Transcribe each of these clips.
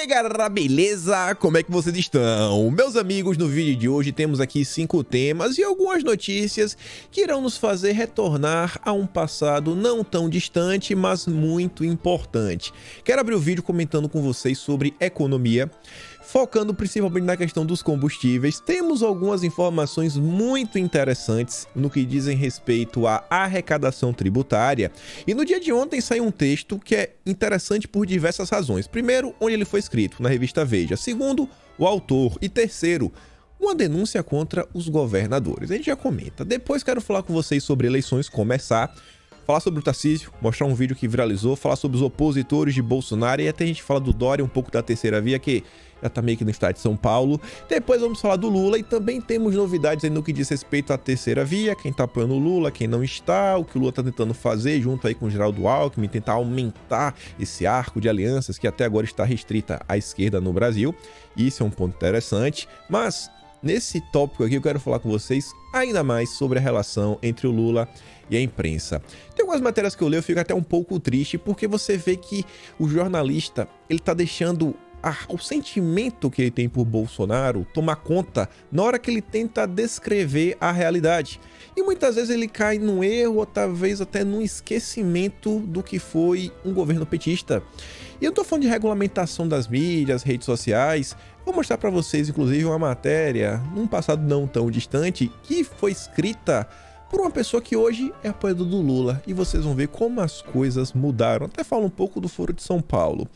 galera, beleza? Como é que vocês estão? Meus amigos, no vídeo de hoje temos aqui 5 temas e algumas notícias que irão nos fazer retornar a um passado não tão distante, mas muito importante. Quero abrir o vídeo comentando com vocês sobre economia, focando principalmente na questão dos combustíveis. Temos algumas informações muito interessantes no que dizem respeito à arrecadação tributária. E no dia de ontem saiu um texto que é interessante por diversas razões. Primeiro, onde ele foi escrito, na revista Veja. Segundo, o autor. E terceiro, uma denúncia contra os governadores. A gente já comenta. Depois quero falar com vocês sobre eleições começar, falar sobre o Tarcísio, mostrar um vídeo que viralizou, falar sobre os opositores de Bolsonaro e até a gente fala do Dória, um pouco da terceira via, que já tá meio que no estado de São Paulo. Depois vamos falar do Lula e também temos novidades aí no que diz respeito à terceira via, quem tá apoiando o Lula, quem não está, o que o Lula tá tentando fazer junto aí com o Geraldo Alckmin, tentar aumentar esse arco de alianças que até agora está restrita à esquerda no Brasil. Isso é um ponto interessante, mas nesse tópico aqui eu quero falar com vocês ainda mais sobre a relação entre o Lula e a imprensa. Tem algumas matérias que eu leio, eu fico até um pouco triste, porque você vê que o jornalista, ele tá deixando o sentimento que ele tem por Bolsonaro tomar conta na hora que ele tenta descrever a realidade. E muitas vezes ele cai num erro ou talvez até num esquecimento do que foi um governo petista. E eu tô falando de regulamentação das mídias, redes sociais. Vou mostrar para vocês, inclusive, uma matéria num passado não tão distante que foi escrita por uma pessoa que hoje é apoiador do Lula, e vocês vão ver como as coisas mudaram. Até falo um pouco do Foro de São Paulo.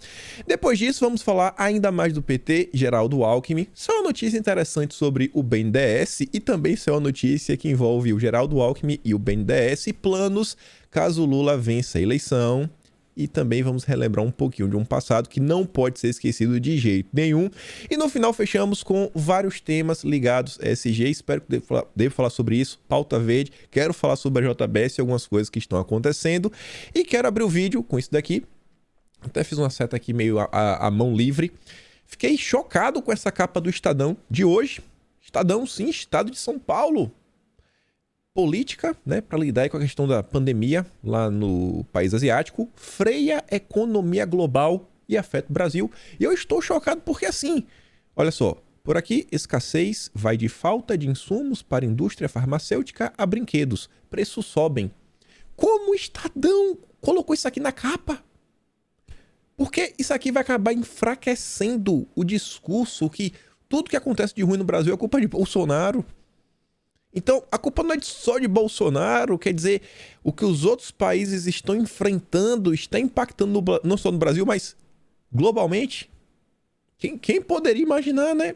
Depois disso, vamos falar ainda mais do PT, Geraldo Alckmin. Isso é uma notícia interessante sobre o BNDES e também isso é uma notícia que envolve o Geraldo Alckmin e o BNDES e planos caso o Lula vença a eleição. E também vamos relembrar um pouquinho de um passado que não pode ser esquecido de jeito nenhum. E no final fechamos com vários temas ligados a ESG. Espero que devo falar sobre isso. Pauta verde. Quero falar sobre a JBS e algumas coisas que estão acontecendo. E quero abrir o vídeo com isso daqui. Até fiz uma seta aqui meio a mão livre. Fiquei chocado com essa capa do Estadão de hoje. Estadão, sim, Estado de São Paulo. Política, né, para lidar com a questão da pandemia lá no país asiático, freia a economia global e afeta o Brasil. E eu estou chocado porque assim, olha só, por aqui escassez vai de falta de insumos para a indústria farmacêutica a brinquedos, preços sobem. Como o Estadão colocou isso aqui na capa? Porque isso aqui vai acabar enfraquecendo o discurso que tudo que acontece de ruim no Brasil é culpa de Bolsonaro. Então, a culpa não é só de Bolsonaro, quer dizer, o que os outros países estão enfrentando está impactando não só no Brasil, mas globalmente. Quem poderia imaginar, né?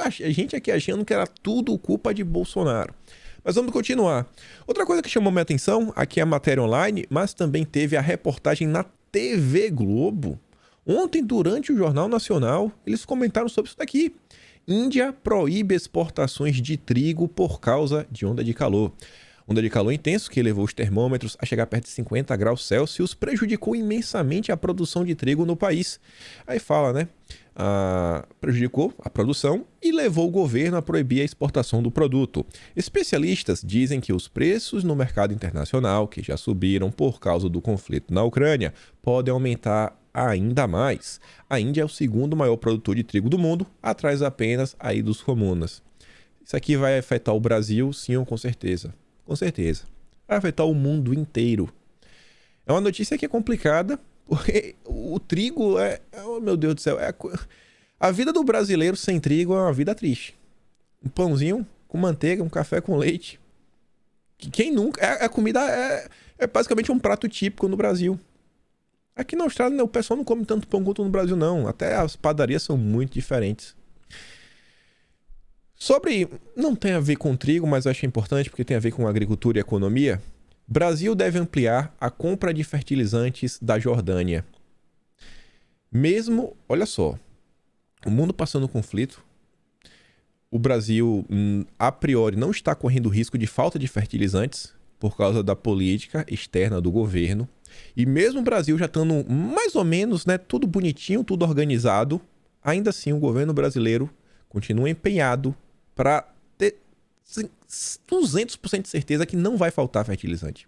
A gente aqui achando que era tudo culpa de Bolsonaro. Mas vamos continuar. Outra coisa que chamou minha atenção, aqui é a matéria online, mas também teve a reportagem na TV Globo. Ontem, durante o Jornal Nacional, eles comentaram sobre isso daqui. Índia proíbe exportações de trigo por causa de onda de calor. Onda de calor intenso que levou os termômetros a chegar perto de 50 graus Celsius prejudicou imensamente a produção de trigo no país. Aí fala, né? Prejudicou a produção e levou o governo a proibir a exportação do produto. Especialistas dizem que os preços no mercado internacional, que já subiram por causa do conflito na Ucrânia, podem aumentar ainda mais. A Índia é o segundo maior produtor de trigo do mundo, atrás apenas aí dos comunas. Isso aqui vai afetar o Brasil, sim, com certeza. Com certeza. Vai afetar o mundo inteiro. É uma notícia que é complicada, porque o trigo oh meu Deus do céu, a vida do brasileiro sem trigo é uma vida triste. Um pãozinho com manteiga, um café com leite. Quem nunca? A comida é basicamente um prato típico no Brasil. Aqui na Austrália, o pessoal não come tanto pão quanto no Brasil, não. Até as padarias são muito diferentes. Não tem a ver com trigo, mas eu acho importante porque tem a ver com agricultura e economia. Brasil deve ampliar a compra de fertilizantes da Jordânia. Mesmo, olha só, o mundo passando conflito, o Brasil, a priori, não está correndo risco de falta de fertilizantes por causa da política externa do governo. E mesmo o Brasil já estando mais ou menos, né, tudo bonitinho, tudo organizado, ainda assim o governo brasileiro continua empenhado para ter 200% de certeza que não vai faltar fertilizante.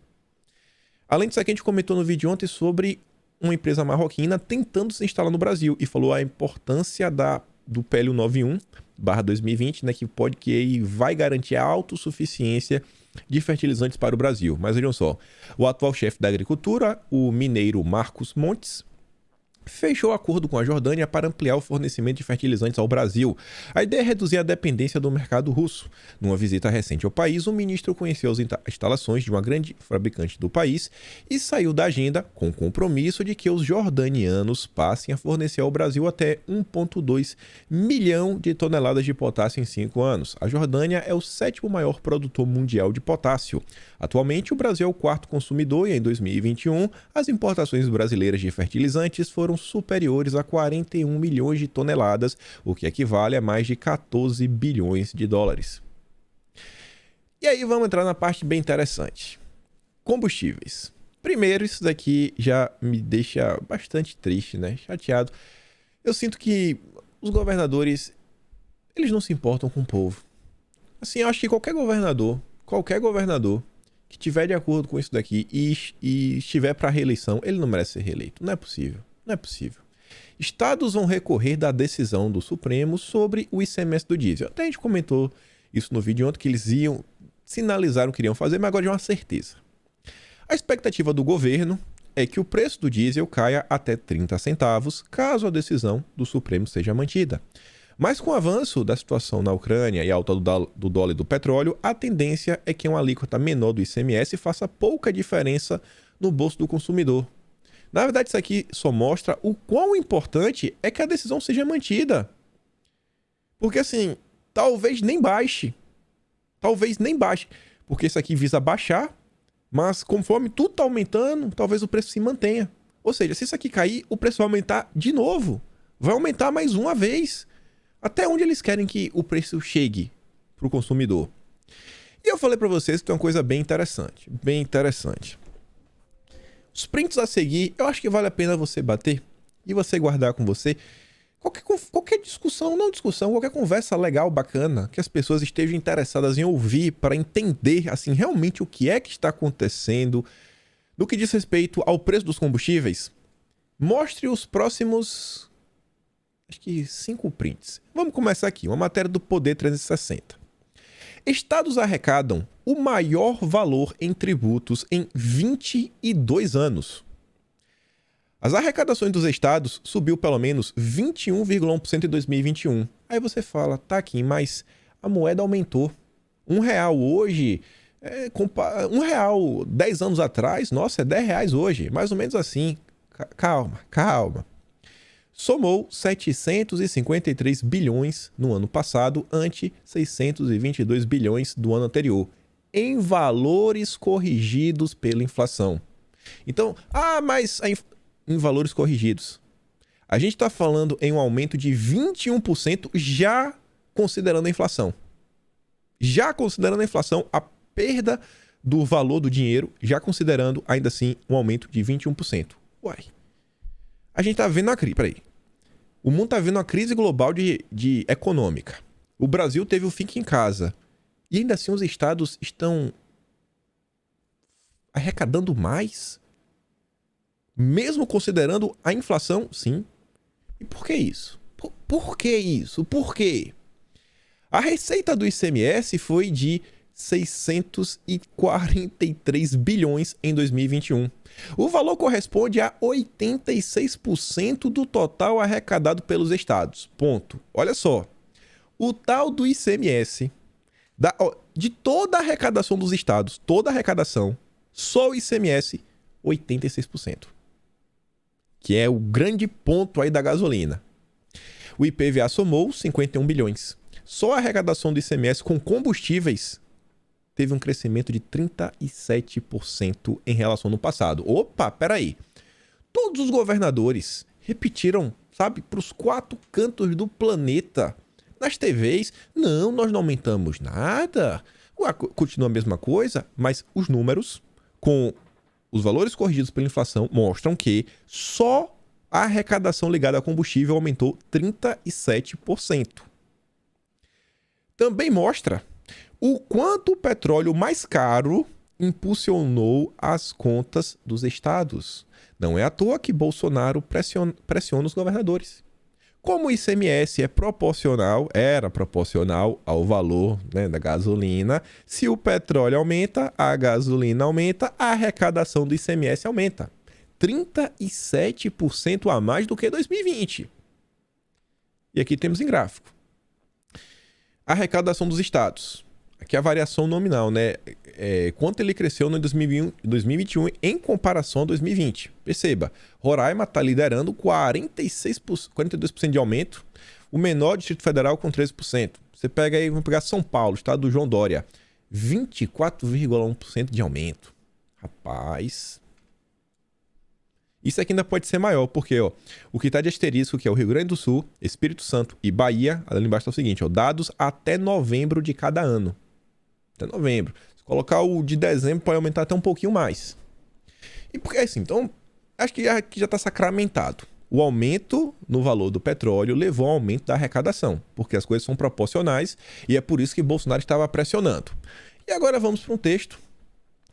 Além disso, aqui a gente comentou no vídeo ontem sobre uma empresa marroquina tentando se instalar no Brasil e falou a importância do PL 191/2020, né, que vai garantir a autossuficiência de fertilizantes para o Brasil. Mas vejam só, o atual chefe da agricultura, o mineiro Marcos Montes, fechou acordo com a Jordânia para ampliar o fornecimento de fertilizantes ao Brasil. A ideia é reduzir a dependência do mercado russo. Numa visita recente ao país, o ministro conheceu as instalações de uma grande fabricante do país e saiu da agenda com o compromisso de que os jordanianos passem a fornecer ao Brasil até 1,2 milhão de toneladas de potássio em 5 anos. A Jordânia é o 7º maior produtor mundial de potássio. Atualmente, o Brasil é o 4º consumidor e em 2021, as importações brasileiras de fertilizantes foram superiores a 41 milhões de toneladas, o que equivale a mais de 14 bilhões de dólares. E aí vamos entrar na parte bem interessante. Combustíveis. Primeiro, isso daqui já me deixa bastante triste, né? Chateado. Eu sinto que os governadores, eles não se importam com o povo. Assim, eu acho que qualquer governador que tiver de acordo com isso daqui e estiver para reeleição, ele não merece ser reeleito. Não é possível. Não é possível. Estados vão recorrer da decisão do Supremo sobre o ICMS do diesel. Até a gente comentou isso no vídeo ontem, que eles sinalizaram que iriam fazer, mas agora de uma certeza. A expectativa do governo é que o preço do diesel caia até 30 centavos, caso a decisão do Supremo seja mantida. Mas com o avanço da situação na Ucrânia e a alta do dólar e do petróleo, a tendência é que uma alíquota menor do ICMS faça pouca diferença no bolso do consumidor. Na verdade, isso aqui só mostra o quão importante é que a decisão seja mantida. Porque assim, talvez nem baixe. Porque isso aqui visa baixar, mas conforme tudo está aumentando, talvez o preço se mantenha. Ou seja, se isso aqui cair, o preço vai aumentar de novo. Vai aumentar mais uma vez. Até onde eles querem que o preço chegue para o consumidor. E eu falei para vocês que tem uma coisa bem interessante. Bem interessante. Os prints a seguir, eu acho que vale a pena você bater e você guardar com você. Qualquer discussão, qualquer conversa legal, bacana, que as pessoas estejam interessadas em ouvir para entender, assim, realmente o que é que está acontecendo no que diz respeito ao preço dos combustíveis. Mostre os próximos, acho que 5 prints. Vamos começar aqui, uma matéria do Poder 360. Estados arrecadam o maior valor em tributos em 22 anos. As arrecadações dos estados subiu pelo menos 21,1% em 2021. Aí você fala, tá, Kim, mas a moeda aumentou. R$1 hoje, R$1 10 anos atrás, nossa, é R$10 hoje. Mais ou menos assim. Calma. Somou 753 bilhões no ano passado, ante 622 bilhões do ano anterior, em valores corrigidos pela inflação. Então, mas em valores corrigidos. A gente está falando em um aumento de 21% já considerando a inflação. Já considerando a inflação, a perda do valor do dinheiro, já considerando ainda assim um aumento de 21%. Uai. A gente está vendo a crise. Peraí. O mundo está vendo uma crise global de econômica. O Brasil teve o Fique em Casa. E ainda assim os estados estão arrecadando mais? Mesmo considerando a inflação? Sim. E por que isso? Por que isso? Por quê? A receita do ICMS foi de 643 bilhões em 2021. O valor corresponde a 86% do total arrecadado pelos estados. Ponto. Olha só. O tal do ICMS, de toda a arrecadação dos estados, toda a arrecadação, só o ICMS, 86%. Que é o grande ponto aí da gasolina. O IPVA somou 51 bilhões. Só a arrecadação do ICMS com combustíveis teve um crescimento de 37% em relação ao ano passado. Opa, peraí. Todos os governadores repetiram, sabe, para os 4 cantos do planeta, nas TVs, não, nós não aumentamos nada. Continua a mesma coisa, mas os números com os valores corrigidos pela inflação mostram que só a arrecadação ligada a combustível aumentou 37%. Também mostra o quanto o petróleo mais caro impulsionou as contas dos estados. Não é à toa que Bolsonaro pressiona os governadores. Como o ICMS era proporcional ao valor, né, da gasolina, se o petróleo aumenta, a gasolina aumenta, a arrecadação do ICMS aumenta. 37% a mais do que 2020. E aqui temos em gráfico. A arrecadação dos estados. Aqui a variação nominal, né? Quanto ele cresceu no 2021 em comparação a 2020. Perceba, Roraima está liderando 42% de aumento, o menor Distrito Federal com 13%. Você pega aí, vamos pegar São Paulo, estado do João Dória, 24,1% de aumento. Rapaz, isso aqui ainda pode ser maior, porque ó, o que está de asterisco, que é o Rio Grande do Sul, Espírito Santo e Bahia, ali embaixo está o seguinte, ó, dados até novembro de cada ano. Até novembro. Se colocar o de dezembro, pode aumentar até um pouquinho mais. E porque assim, então, acho que aqui já está sacramentado. O aumento no valor do petróleo levou ao aumento da arrecadação, porque as coisas são proporcionais e é por isso que Bolsonaro estava pressionando. E agora vamos para um texto.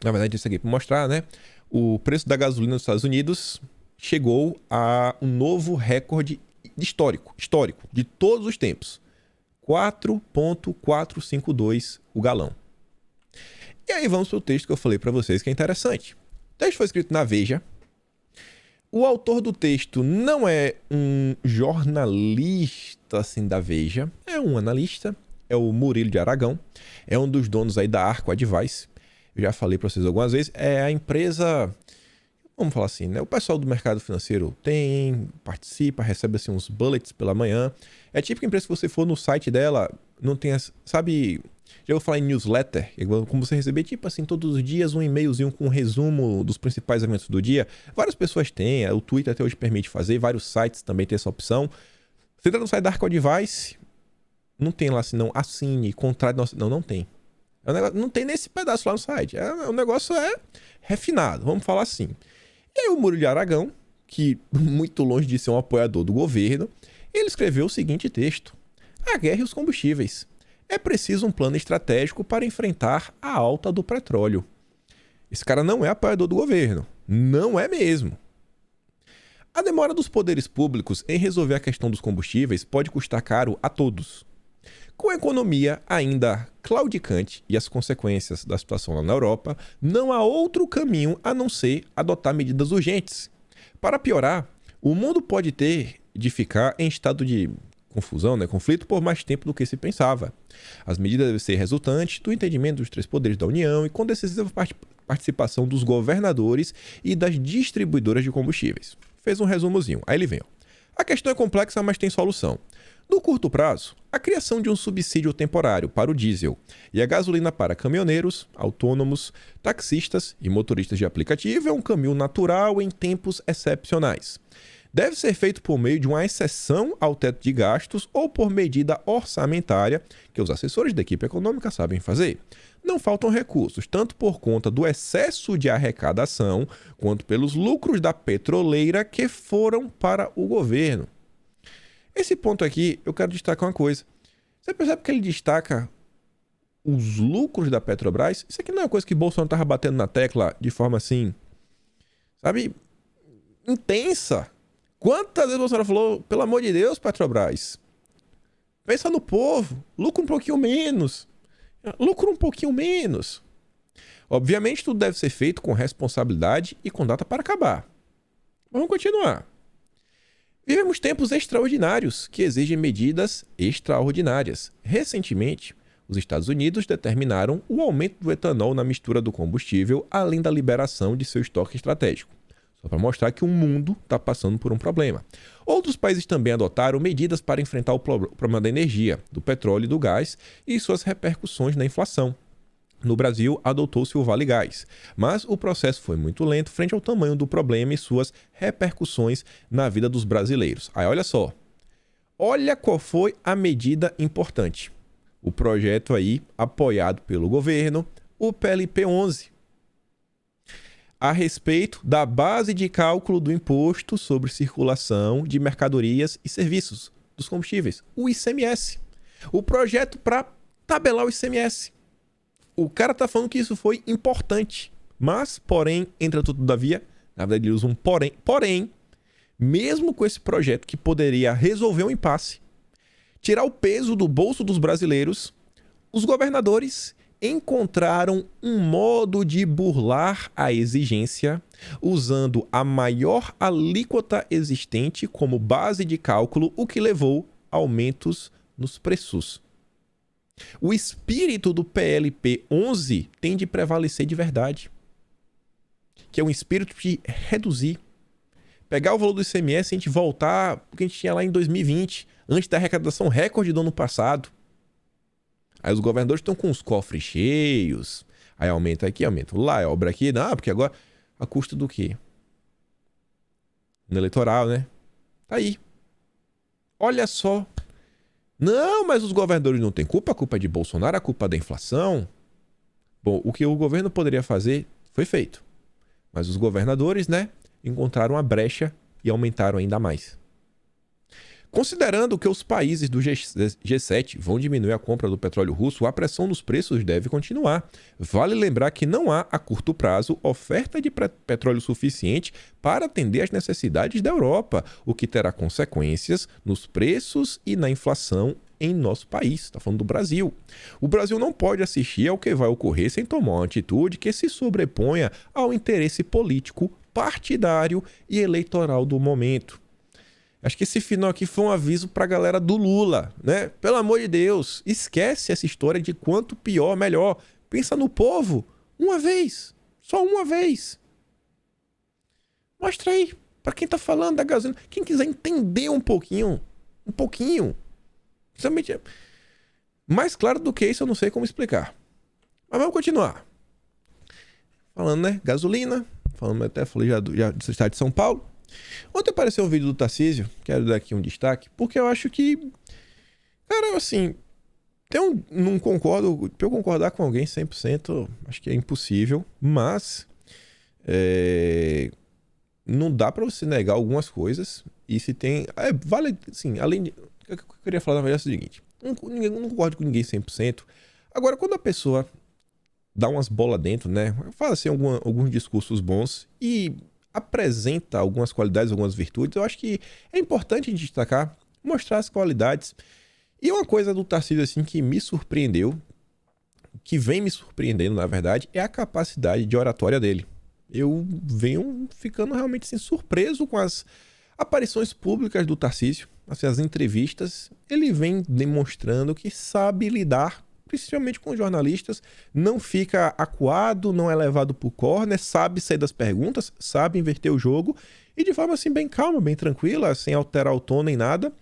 Na verdade, isso aqui para mostrar, né? O preço da gasolina nos Estados Unidos chegou a um novo recorde histórico de todos os tempos. 4,452 o galão. E aí vamos para o texto que eu falei para vocês que é interessante. O texto foi escrito na Veja. O autor do texto não é um jornalista assim da Veja, é um analista, é o Murilo de Aragão, é um dos donos aí da Arco Advice. Eu já falei para vocês algumas vezes, é a empresa, vamos falar assim, né? O pessoal do mercado financeiro participa, recebe assim uns bullets pela manhã. É a típica empresa que você for no site dela, não tem, sabe, já vou falar em newsletter, como você receber tipo assim todos os dias um e-mailzinho com um resumo dos principais eventos do dia. Várias pessoas têm, o Twitter até hoje permite fazer, vários sites também tem essa opção. Você entra no site da Arco Advice, não tem lá assim, não, assine, contrate, não tem. Não tem nesse pedaço lá no site. O negócio é refinado, vamos falar assim. E aí o Murilo de Aragão, que muito longe de ser um apoiador do governo, ele escreveu o seguinte texto: a guerra e os combustíveis. É preciso um plano estratégico para enfrentar a alta do petróleo. Esse cara não é apoiador do governo. Não é mesmo. A demora dos poderes públicos em resolver a questão dos combustíveis pode custar caro a todos. Com a economia ainda claudicante e as consequências da situação lá na Europa, não há outro caminho a não ser adotar medidas urgentes. Para piorar, o mundo pode ter de ficar em estado de confusão, conflito, por mais tempo do que se pensava. As medidas devem ser resultantes do entendimento dos três poderes da União e com decisiva participação dos governadores e das distribuidoras de combustíveis. Fez um resumozinho. Aí ele vem. A questão é complexa, mas tem solução. No curto prazo, a criação de um subsídio temporário para o diesel e a gasolina para caminhoneiros, autônomos, taxistas e motoristas de aplicativo é um caminho natural em tempos excepcionais. Deve ser feito por meio de uma exceção ao teto de gastos ou por medida orçamentária, que os assessores da equipe econômica sabem fazer. Não faltam recursos, tanto por conta do excesso de arrecadação, quanto pelos lucros da petroleira que foram para o governo. Esse ponto aqui, eu quero destacar uma coisa. Você percebe que ele destaca os lucros da Petrobras? Isso aqui não é uma coisa que Bolsonaro estava batendo na tecla de forma assim, sabe, intensa. Quantas vezes Bolsonaro falou, pelo amor de Deus, Petrobras, pensa no povo, lucra um pouquinho menos. Lucra um pouquinho menos. Obviamente, tudo deve ser feito com responsabilidade e com data para acabar. Vamos continuar. Vivemos tempos extraordinários que exigem medidas extraordinárias. Recentemente, os Estados Unidos determinaram o aumento do etanol na mistura do combustível, além da liberação de seu estoque estratégico. Só para mostrar que o mundo está passando por um problema. Outros países também adotaram medidas para enfrentar o problema da energia, do petróleo e do gás e suas repercussões na inflação. No Brasil, adotou-se o Vale Gás, mas o processo foi muito lento frente ao tamanho do problema e suas repercussões na vida dos brasileiros. Aí, olha só. Olha qual foi a medida importante. O projeto aí, apoiado pelo governo, o PLP 11. A respeito da base de cálculo do Imposto sobre Circulação de Mercadorias e Serviços dos Combustíveis, o ICMS. O projeto para tabelar o ICMS. o cara tá falando que isso foi importante. Mas, porém, entretanto, todavia, na verdade ele usa um porém, mesmo com esse projeto que poderia resolver um impasse, tirar o peso do bolso dos brasileiros, os governadores encontraram um modo de burlar a exigência usando a maior alíquota existente como base de cálculo, o que levou a aumentos nos preços. O espírito do PLP 11 tem de prevalecer de verdade, que é um espírito de reduzir. Pegar o valor do ICMS e a gente voltar o que a gente tinha lá em 2020, antes da arrecadação recorde do ano passado. Aí os governadores estão com os cofres cheios, aí aumenta aqui, aumenta lá, é obra aqui, não, porque agora a custa do quê? No eleitoral, né? Tá aí. Olha só. Não, mas os governadores não têm culpa, a culpa é de Bolsonaro, a culpa é da inflação. Bom, o que o governo poderia fazer foi feito. Mas os governadores, né, encontraram a brecha e aumentaram ainda mais. Considerando que os países do G7 vão diminuir a compra do petróleo russo, a pressão nos preços deve continuar. Vale lembrar que não há, a curto prazo, oferta de petróleo suficiente para atender às necessidades da Europa, o que terá consequências nos preços e na inflação em nosso país. Está falando do Brasil. O Brasil não pode assistir ao que vai ocorrer sem tomar uma atitude que se sobreponha ao interesse político, partidário e eleitoral do momento. Acho que esse final aqui foi um aviso pra galera do Lula, né? Pelo amor de Deus, esquece essa história de quanto pior, melhor. Pensa no povo, uma vez, só uma vez. Mostra aí, pra quem tá falando da gasolina, quem quiser entender um pouquinho, principalmente, mais claro do que isso eu não sei como explicar. Mas vamos continuar. Falando, né, gasolina, falei já do estado de São Paulo. Ontem apareceu um vídeo do Tarcísio, quero dar aqui um destaque, porque eu acho que, cara, assim, não concordo, pra eu concordar com alguém 100%, acho que é impossível, mas não dá pra você negar algumas coisas, e se tem, vale, assim, além de, o que eu queria falar na verdade é o seguinte, não concordo com ninguém 100%, agora quando a pessoa dá umas bolas dentro, né, fala assim alguns discursos bons e apresenta algumas qualidades, algumas virtudes, eu acho que é importante a gente destacar, mostrar as qualidades. E uma coisa do Tarcísio assim que me surpreendeu, que vem me surpreendendo na verdade, é a capacidade de oratória dele. Eu venho ficando realmente assim, surpreso com as aparições públicas do Tarcísio, assim, as entrevistas, ele vem demonstrando que sabe lidar principalmente com jornalistas, não fica acuado, não é levado por corner, sabe sair das perguntas, sabe inverter o jogo e de forma assim bem calma, bem tranquila, sem alterar o tom nem nada.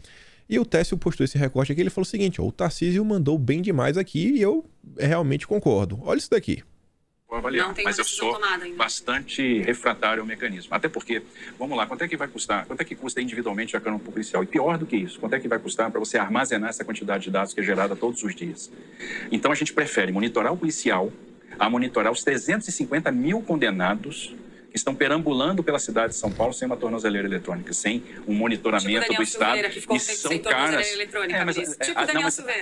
E o Técio postou esse recorte aqui, ele falou o seguinte, ó, o Tarcísio mandou bem demais aqui e eu realmente concordo. Olha isso daqui. Vou avaliar, mas eu sou bastante refratário ao mecanismo. Até porque, vamos lá, quanto é que vai custar? Quanto é que custa individualmente a câmara policial? E pior do que isso, quanto é que vai custar para você armazenar essa quantidade de dados que é gerada todos os dias? Então a gente prefere monitorar o policial a monitorar os 350 mil condenados que estão perambulando pela cidade de São Paulo sem uma tornozeleira eletrônica, sem um monitoramento do Estado. E são caras...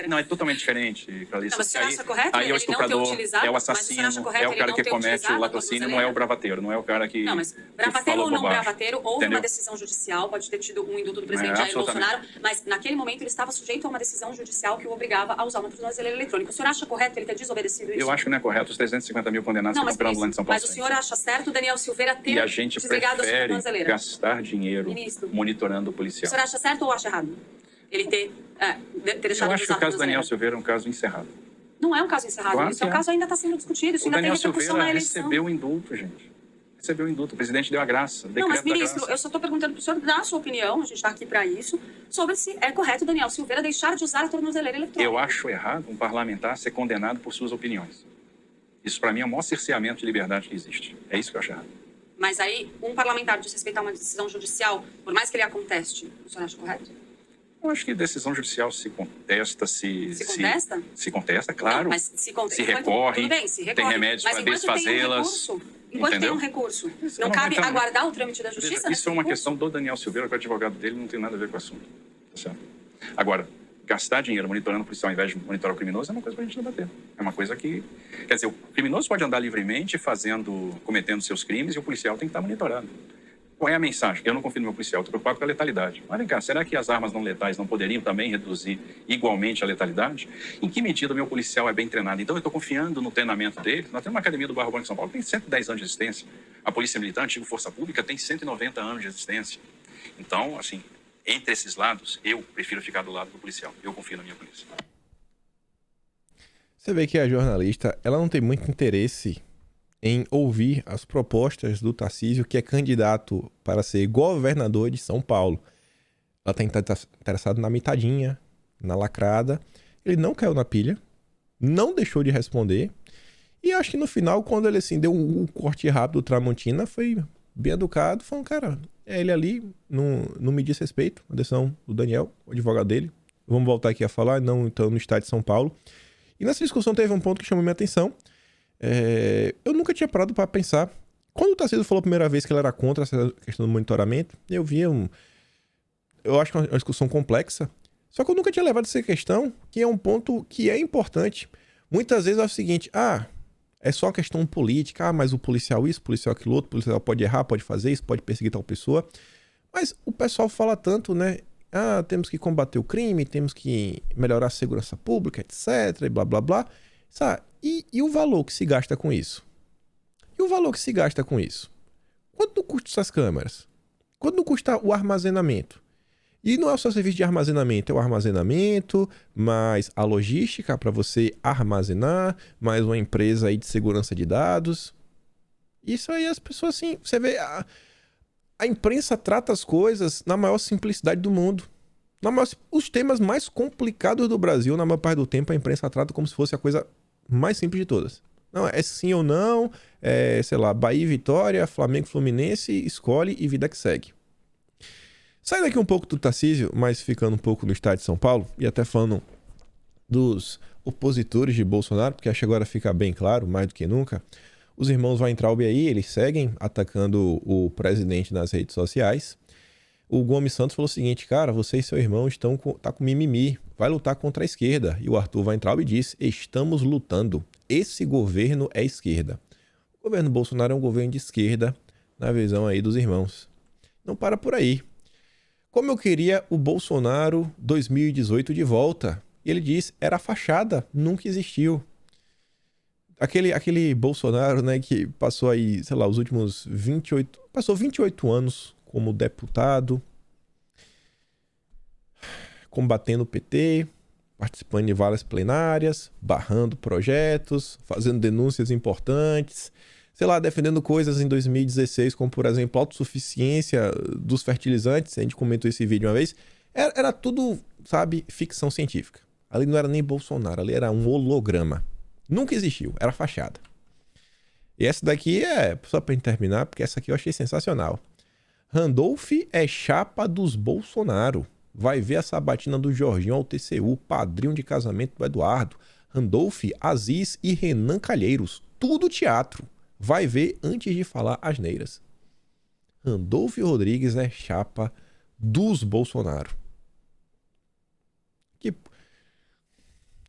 Não, é totalmente diferente, Clarice. Não, mas você acha correto aí é o estuprador, é o assassino, é o cara que comete o latrocínio, não é o bravateiro, não é o cara que... Não, mas bravateiro ou não bravateiro, houve uma decisão judicial, pode ter tido um indulto do presidente Jair Bolsonaro, mas naquele momento ele estava sujeito a uma decisão judicial que o obrigava a usar uma tornozeleira eletrônica. O senhor acha correto ele ter desobedecido isso? Eu acho que não é correto os 350 mil condenados que estão perambulando em São Paulo. Mas o senhor acha certo, Daniel Silveira, e a gente prefere gastar dinheiro monitorando o policial. O senhor acha certo ou acha errado? Ele ter deixado... Eu acho que o caso Daniel Silveira é um caso encerrado. Não é um caso encerrado. Claro isso é um caso ainda está sendo discutido. Isso o ainda Daniel tem repercussão na eleição. Recebeu o indulto, gente. Recebeu o indulto. O presidente deu a graça. Não, mas, ministro, eu só estou perguntando para o senhor dar a sua opinião, a gente está aqui para isso, sobre se é correto Daniel Silveira deixar de usar a tornozeleira eletrônica. Eu acho errado um parlamentar ser condenado por suas opiniões. Isso, para mim, é o maior cerceamento de liberdade que existe. É isso que eu acho errado. Mas aí, um parlamentar desrespeitar uma decisão judicial, por mais que ele a conteste, o senhor acha correto? Eu acho que decisão judicial se contesta, se contesta? Se contesta, claro. Não, mas se recorre, tudo bem, se recorre, tem remédios para desfazê-las. Enquanto tem um recurso, não cabe aguardar o trâmite da justiça? Isso é uma questão do Daniel Silveira, que o advogado dele não tem nada a ver com o assunto. Tá certo? Agora, gastar dinheiro monitorando o policial ao invés de monitorar o criminoso é uma coisa para a gente debater. É uma coisa que... Quer dizer, o criminoso pode andar livremente cometendo seus crimes e o policial tem que estar monitorando. Qual é a mensagem? Eu não confio no meu policial, estou preocupado com a letalidade. Mas vem cá, será que as armas não letais não poderiam também reduzir igualmente a letalidade? Em que medida o meu policial é bem treinado? Então eu estou confiando no treinamento dele. Nós temos uma academia do Bairro Branco de São Paulo que tem 110 anos de existência. A Polícia Militar, antiga Força Pública, tem 190 anos de existência. Então, assim, entre esses lados, eu prefiro ficar do lado do policial. Eu confio na minha polícia. Você vê que a jornalista, ela não tem muito interesse em ouvir as propostas do Tarcísio, que é candidato para ser governador de São Paulo. Ela está interessada na mitadinha, na lacrada. Ele não caiu na pilha, não deixou de responder. E acho que no final, quando ele assim, deu um corte rápido do Tramontina, foi bem educado, falando, cara, é ele ali, não me diz respeito, a decisão do Daniel, o advogado dele. Vamos voltar aqui a falar, não então no estado de São Paulo. E nessa discussão teve um ponto que chamou minha atenção. Eu nunca tinha parado para pensar. Quando o Tarcísio falou a primeira vez que ele era contra essa questão do monitoramento, eu via eu acho que é uma discussão complexa. Só que eu nunca tinha levado essa questão, que é um ponto que é importante. Muitas vezes é o seguinte, é só questão política, mas o policial isso, o policial aquilo outro, o policial pode errar, pode fazer isso, pode perseguir tal pessoa. Mas o pessoal fala tanto, né? Temos que combater o crime, temos que melhorar a segurança pública, etc, e blá blá blá. Sabe? E o valor que se gasta com isso? Quanto custa essas câmeras? Quanto custa o armazenamento? E não é só o serviço de armazenamento, é o armazenamento, mais a logística para você armazenar, mais uma empresa aí de segurança de dados. Isso aí as pessoas assim, você vê, a imprensa trata as coisas na maior simplicidade do mundo. Os temas mais complicados do Brasil, na maior parte do tempo, a imprensa trata como se fosse a coisa mais simples de todas. Não, é sim ou não, sei lá, Bahia e Vitória, Flamengo e Fluminense, escolhe e vida que segue. Saindo aqui um pouco do Tarcísio, mas ficando um pouco no estado de São Paulo, e até falando dos opositores de Bolsonaro, porque acho que agora fica bem claro, mais do que nunca, os irmãos Weintraub aí, eles seguem atacando o presidente nas redes sociais. O Gomes Santos falou o seguinte, cara, você e seu irmão tá com mimimi, vai lutar contra a esquerda. E o Arthur Weintraub diz, estamos lutando, esse governo é esquerda. O governo Bolsonaro é um governo de esquerda, na visão aí dos irmãos. Não para por aí. Como eu queria o Bolsonaro 2018 de volta. E ele diz, era fachada, nunca existiu. Aquele Bolsonaro, né, que passou aí, sei lá, os últimos 28 anos como deputado, combatendo o PT, participando de várias plenárias, barrando projetos, fazendo denúncias importantes, sei lá, defendendo coisas em 2016, como, por exemplo, a autossuficiência dos fertilizantes, a gente comentou esse vídeo uma vez, era tudo, sabe, ficção científica. Ali não era nem Bolsonaro, ali era um holograma. Nunca existiu, era fachada. E essa daqui só pra gente terminar, porque essa aqui eu achei sensacional. Randolph é chapa dos Bolsonaro. Vai ver a sabatina do Jorginho ao TCU, padrinho de casamento do Eduardo. Randolph, Aziz e Renan Calheiros. Tudo teatro. Vai ver antes de falar asneiras. Randolph Rodrigues é chapa dos Bolsonaro.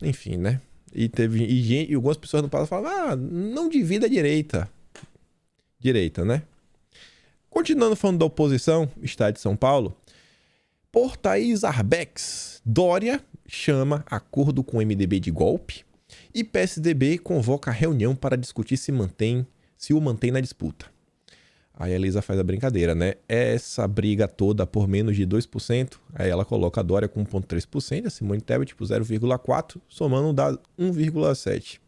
Enfim, né? E algumas pessoas no passado falavam, não divida a direita. Direita, né? Continuando falando da oposição, estado de São Paulo, por Thaís Arbex, Dória chama acordo com o MDB de golpe e PSDB convoca reunião para discutir se o mantém na disputa. Aí a Elisa faz a brincadeira, né? Essa briga toda por menos de 2%, aí ela coloca a Dória com 1,3%, a Simone Tebet por 0,4%, somando dá 1,7%.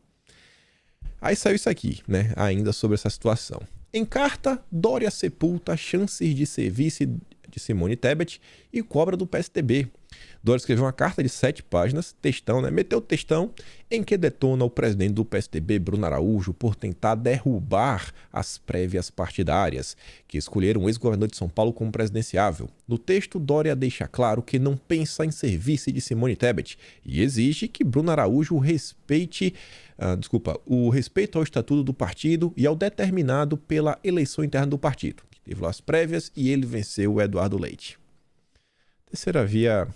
Aí saiu isso aqui, né? Ainda sobre essa situação. Em carta, Dória sepulta chances de ser vice de Simone Tebet e cobra do PSDB. Dória escreveu uma carta de 7 páginas, textão, né? Meteu o textão em que detona o presidente do PSDB, Bruno Araújo, por tentar derrubar as prévias partidárias, que escolheram o ex-governador de São Paulo como presidenciável. No texto, Dória deixa claro que não pensa em ser vice de Simone Tebet e exige que Bruno Araújo respeite o respeito ao estatuto do partido e ao determinado pela eleição interna do partido, que teve lá as prévias e ele venceu o Eduardo Leite. Terceira via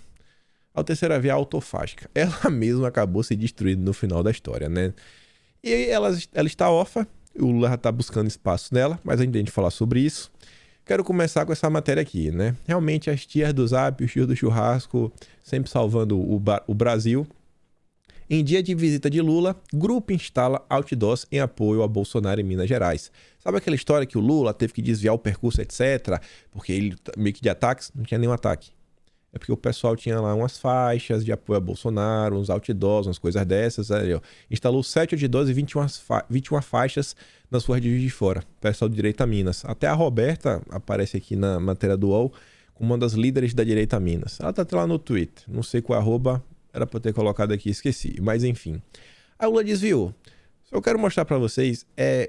A terceira via autofágica. Ela mesma acabou se destruindo no final da história, né? E aí ela está órfã, o Lula já está buscando espaço nela, mas a gente tem de falar sobre isso. Quero começar com essa matéria aqui, né? Realmente as tias do Zap, os tios do churrasco, sempre salvando o Brasil. Em dia de visita de Lula, grupo instala outdoors em apoio a Bolsonaro em Minas Gerais. Sabe aquela história que o Lula teve que desviar o percurso, etc., porque ele, meio que de ataques, não tinha nenhum ataque. É porque o pessoal tinha lá umas faixas de apoio a Bolsonaro, uns outdoors, umas coisas dessas. Aí, ó. Instalou 7 outdoors e 21 faixas nas ruas de Juiz de Fora. Pessoal de Direita Minas. Até a Roberta aparece aqui na matéria do UOL como uma das líderes da Direita Minas. Ela tá até lá no Twitter. Não sei qual arroba, era pra eu ter colocado aqui, esqueci. Mas enfim. A Lula desviou. Só eu quero mostrar pra vocês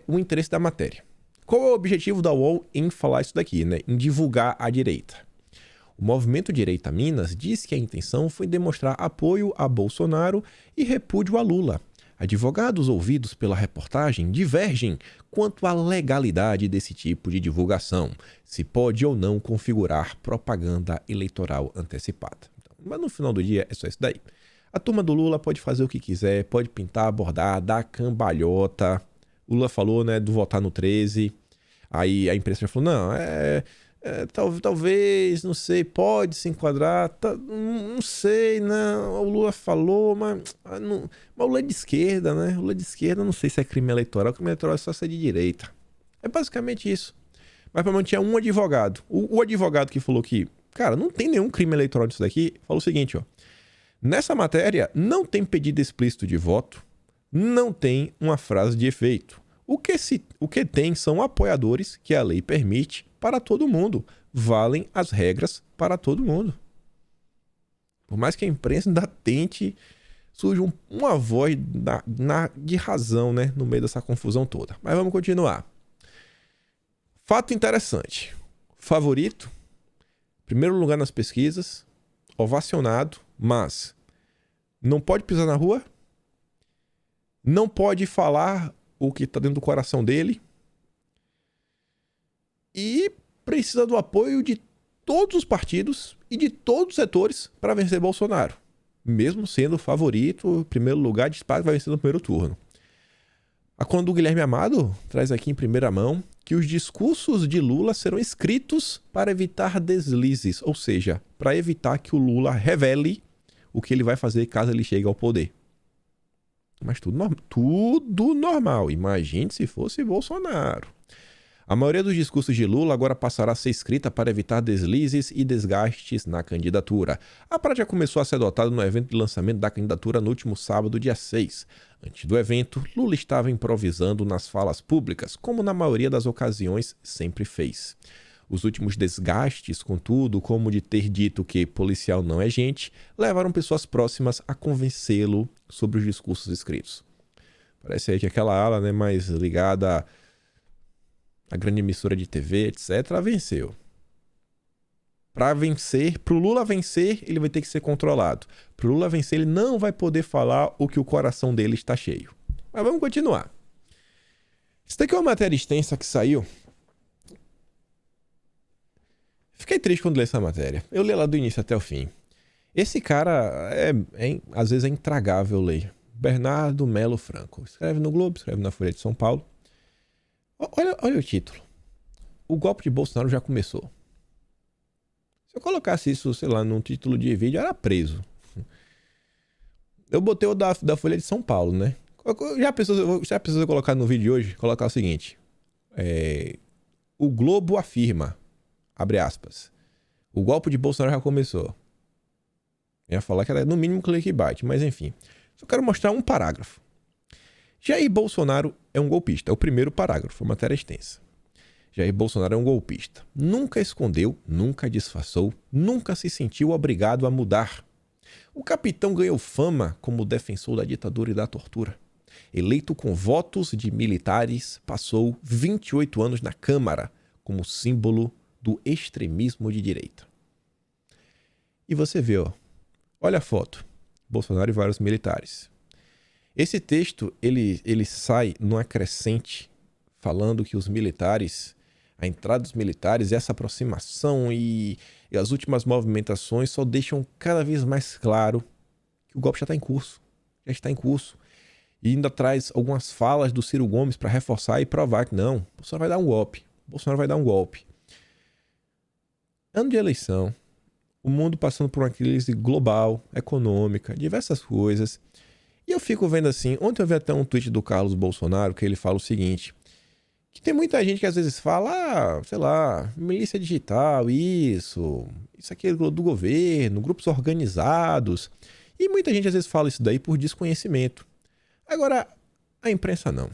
o interesse da matéria. Qual é o objetivo da UOL em falar isso daqui, né? Em divulgar a direita. O movimento Direita Minas diz que a intenção foi demonstrar apoio a Bolsonaro e repúdio a Lula. Advogados ouvidos pela reportagem divergem quanto à legalidade desse tipo de divulgação, se pode ou não configurar propaganda eleitoral antecipada. Mas no final do dia é só isso daí. A turma do Lula pode fazer o que quiser, pode pintar, bordar, dar cambalhota. O Lula falou, né, do votar no 13. Aí a imprensa já falou, não, talvez, não sei, pode se enquadrar, não sei, não, o Lula falou, mas o Lula é de esquerda, né? O Lula é de esquerda, não sei se é crime eleitoral, crime eleitoral é só ser de direita. É basicamente isso. Mas pelo menos tinha um advogado. O advogado que falou que, cara, não tem nenhum crime eleitoral disso daqui, falou o seguinte, ó. Nessa matéria não tem pedido explícito de voto, não tem uma frase de efeito. O que tem são apoiadores que a lei permite para todo mundo. Valem as regras para todo mundo. Por mais que a imprensa ainda tente, surge uma voz de razão, né, no meio dessa confusão toda. Mas vamos continuar. Fato interessante. Favorito, primeiro lugar nas pesquisas, ovacionado, mas não pode pisar na rua, não pode falar o que está dentro do coração dele e precisa do apoio de todos os partidos e de todos os setores para vencer Bolsonaro, mesmo sendo o favorito, primeiro lugar, disparado, vai vencer no primeiro turno. A conta do Guilherme Amado traz aqui em primeira mão que os discursos de Lula serão escritos para evitar deslizes, ou seja, para evitar que o Lula revele o que ele vai fazer caso ele chegue ao poder. Mas tudo normal. Imagine se fosse Bolsonaro. A maioria dos discursos de Lula agora passará a ser escrita para evitar deslizes e desgastes na candidatura. A prática começou a ser adotada no evento de lançamento da candidatura no último sábado, dia 6. Antes do evento, Lula estava improvisando nas falas públicas, como na maioria das ocasiões sempre fez. Os últimos desgastes, contudo, como de ter dito que policial não é gente, levaram pessoas próximas a convencê-lo sobre os discursos escritos. Parece aí que aquela ala, né, mais ligada à grande emissora de TV, etc., venceu. Para vencer, pro Lula vencer, ele vai ter que ser controlado. Pro Lula vencer, ele não vai poder falar o que o coração dele está cheio. Mas vamos continuar. Isso daqui é uma matéria extensa que saiu. Fiquei triste quando li essa matéria. Eu li ela do início até o fim. Esse cara, às vezes é intragável ler. Bernardo Melo Franco. Escreve no Globo, escreve na Folha de São Paulo. Olha o título. O golpe de Bolsonaro já começou. Se eu colocasse isso, sei lá, num título de vídeo, era preso. Eu botei o da Folha de São Paulo, né? Já precisa colocar no vídeo de hoje, colocar o seguinte. O Globo afirma, abre aspas, o golpe de Bolsonaro já começou. Eu ia falar que era no mínimo clickbait, mas enfim. Só quero mostrar um parágrafo. Jair Bolsonaro é um golpista. É o primeiro parágrafo, matéria extensa. Jair Bolsonaro é um golpista. Nunca escondeu, nunca disfarçou, nunca se sentiu obrigado a mudar. O capitão ganhou fama como defensor da ditadura e da tortura. Eleito com votos de militares, passou 28 anos na Câmara como símbolo do extremismo de direita. E você vê, ó, olha a foto. Bolsonaro e vários militares. Esse texto, ele sai numa crescente falando que os militares A entrada dos militares, essa aproximação e as últimas movimentações só deixam cada vez mais claro que o golpe já está em curso. Já está em curso. E ainda traz algumas falas do Ciro Gomes para reforçar e provar que não, Bolsonaro vai dar um golpe. Bolsonaro vai dar um golpe. Ano de eleição, o mundo passando por uma crise global, econômica, diversas coisas. E eu fico vendo assim, ontem eu vi até um tweet do Carlos Bolsonaro que ele fala o seguinte, que tem muita gente que às vezes fala, sei lá, milícia digital, isso aqui é do governo, grupos organizados. E muita gente às vezes fala isso daí por desconhecimento. Agora, a imprensa não.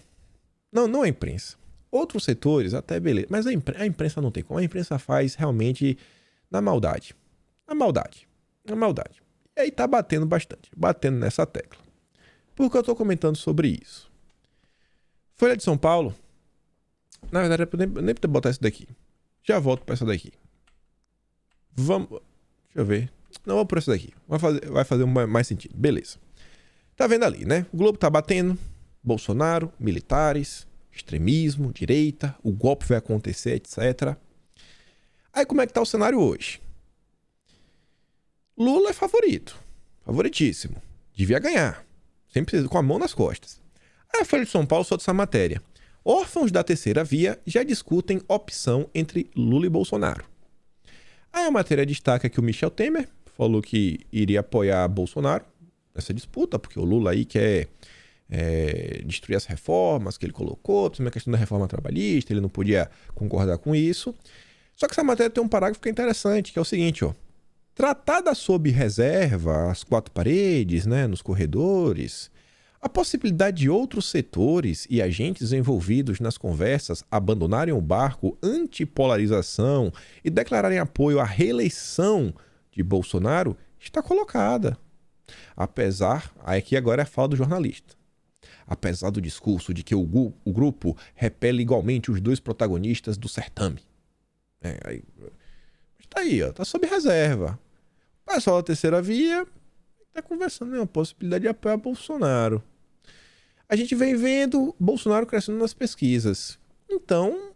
Não a imprensa. Outros setores até beleza, mas a imprensa não tem como. A imprensa faz realmente na maldade. Na maldade. E aí tá batendo bastante, batendo nessa tecla. Por que eu tô comentando sobre isso? Folha de São Paulo. Na verdade, eu nem podia botar isso daqui. Já volto pra essa daqui. Vamos. Deixa eu ver. Não, vou por essa daqui. Vai fazer mais sentido. Beleza. Tá vendo ali, né? O Globo tá batendo. Bolsonaro, militares, extremismo, direita, o golpe vai acontecer, etc. Aí como é que tá o cenário hoje? Lula é favorito. Favoritíssimo. Devia ganhar. Sempre com a mão nas costas. Aí a Folha de São Paulo solta essa matéria. Órfãos da terceira via já discutem opção entre Lula e Bolsonaro. Aí a matéria destaca que o Michel Temer falou que iria apoiar Bolsonaro nessa disputa, porque o Lula aí quer destruir as reformas que ele colocou, principalmente a questão da reforma trabalhista, ele não podia concordar com isso. Só que essa matéria tem um parágrafo que é interessante, que é o seguinte, ó. Tratada sob reserva, às quatro paredes, né, nos corredores, a possibilidade de outros setores e agentes envolvidos nas conversas abandonarem o barco antipolarização e declararem apoio à reeleição de Bolsonaro está colocada. Apesar, aqui agora é a fala do jornalista, apesar do discurso de que o grupo repele igualmente os dois protagonistas do certame. Tá aí, ó, tá sob reserva. O pessoal da terceira via tá conversando, né, uma possibilidade de apoiar Bolsonaro. A gente vem vendo Bolsonaro crescendo nas pesquisas. Então,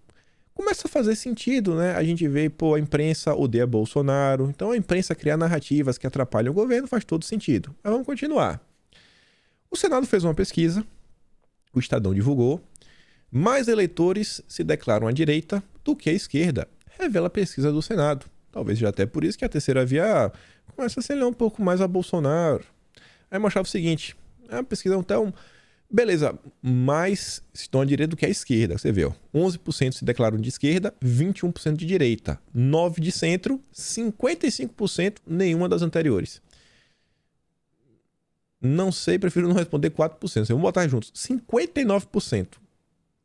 começa a fazer sentido, né? A gente vê, a imprensa odeia Bolsonaro. Então, a imprensa criar narrativas que atrapalham o governo faz todo sentido. Mas vamos continuar. O Senado fez uma pesquisa, o Estadão divulgou. Mais eleitores se declaram à direita do que à esquerda, revela a pesquisa do Senado. Talvez já até por isso que a terceira via começa a se olhar um pouco mais a Bolsonaro. Aí mostrava o seguinte, a pesquisa então, beleza, mais estão à direita do que à esquerda. Você vê, ó, 11% se declaram de esquerda, 21% de direita, 9% de centro, 55% nenhuma das anteriores. Não sei, prefiro não responder 4%. Vamos botar juntos. 59%.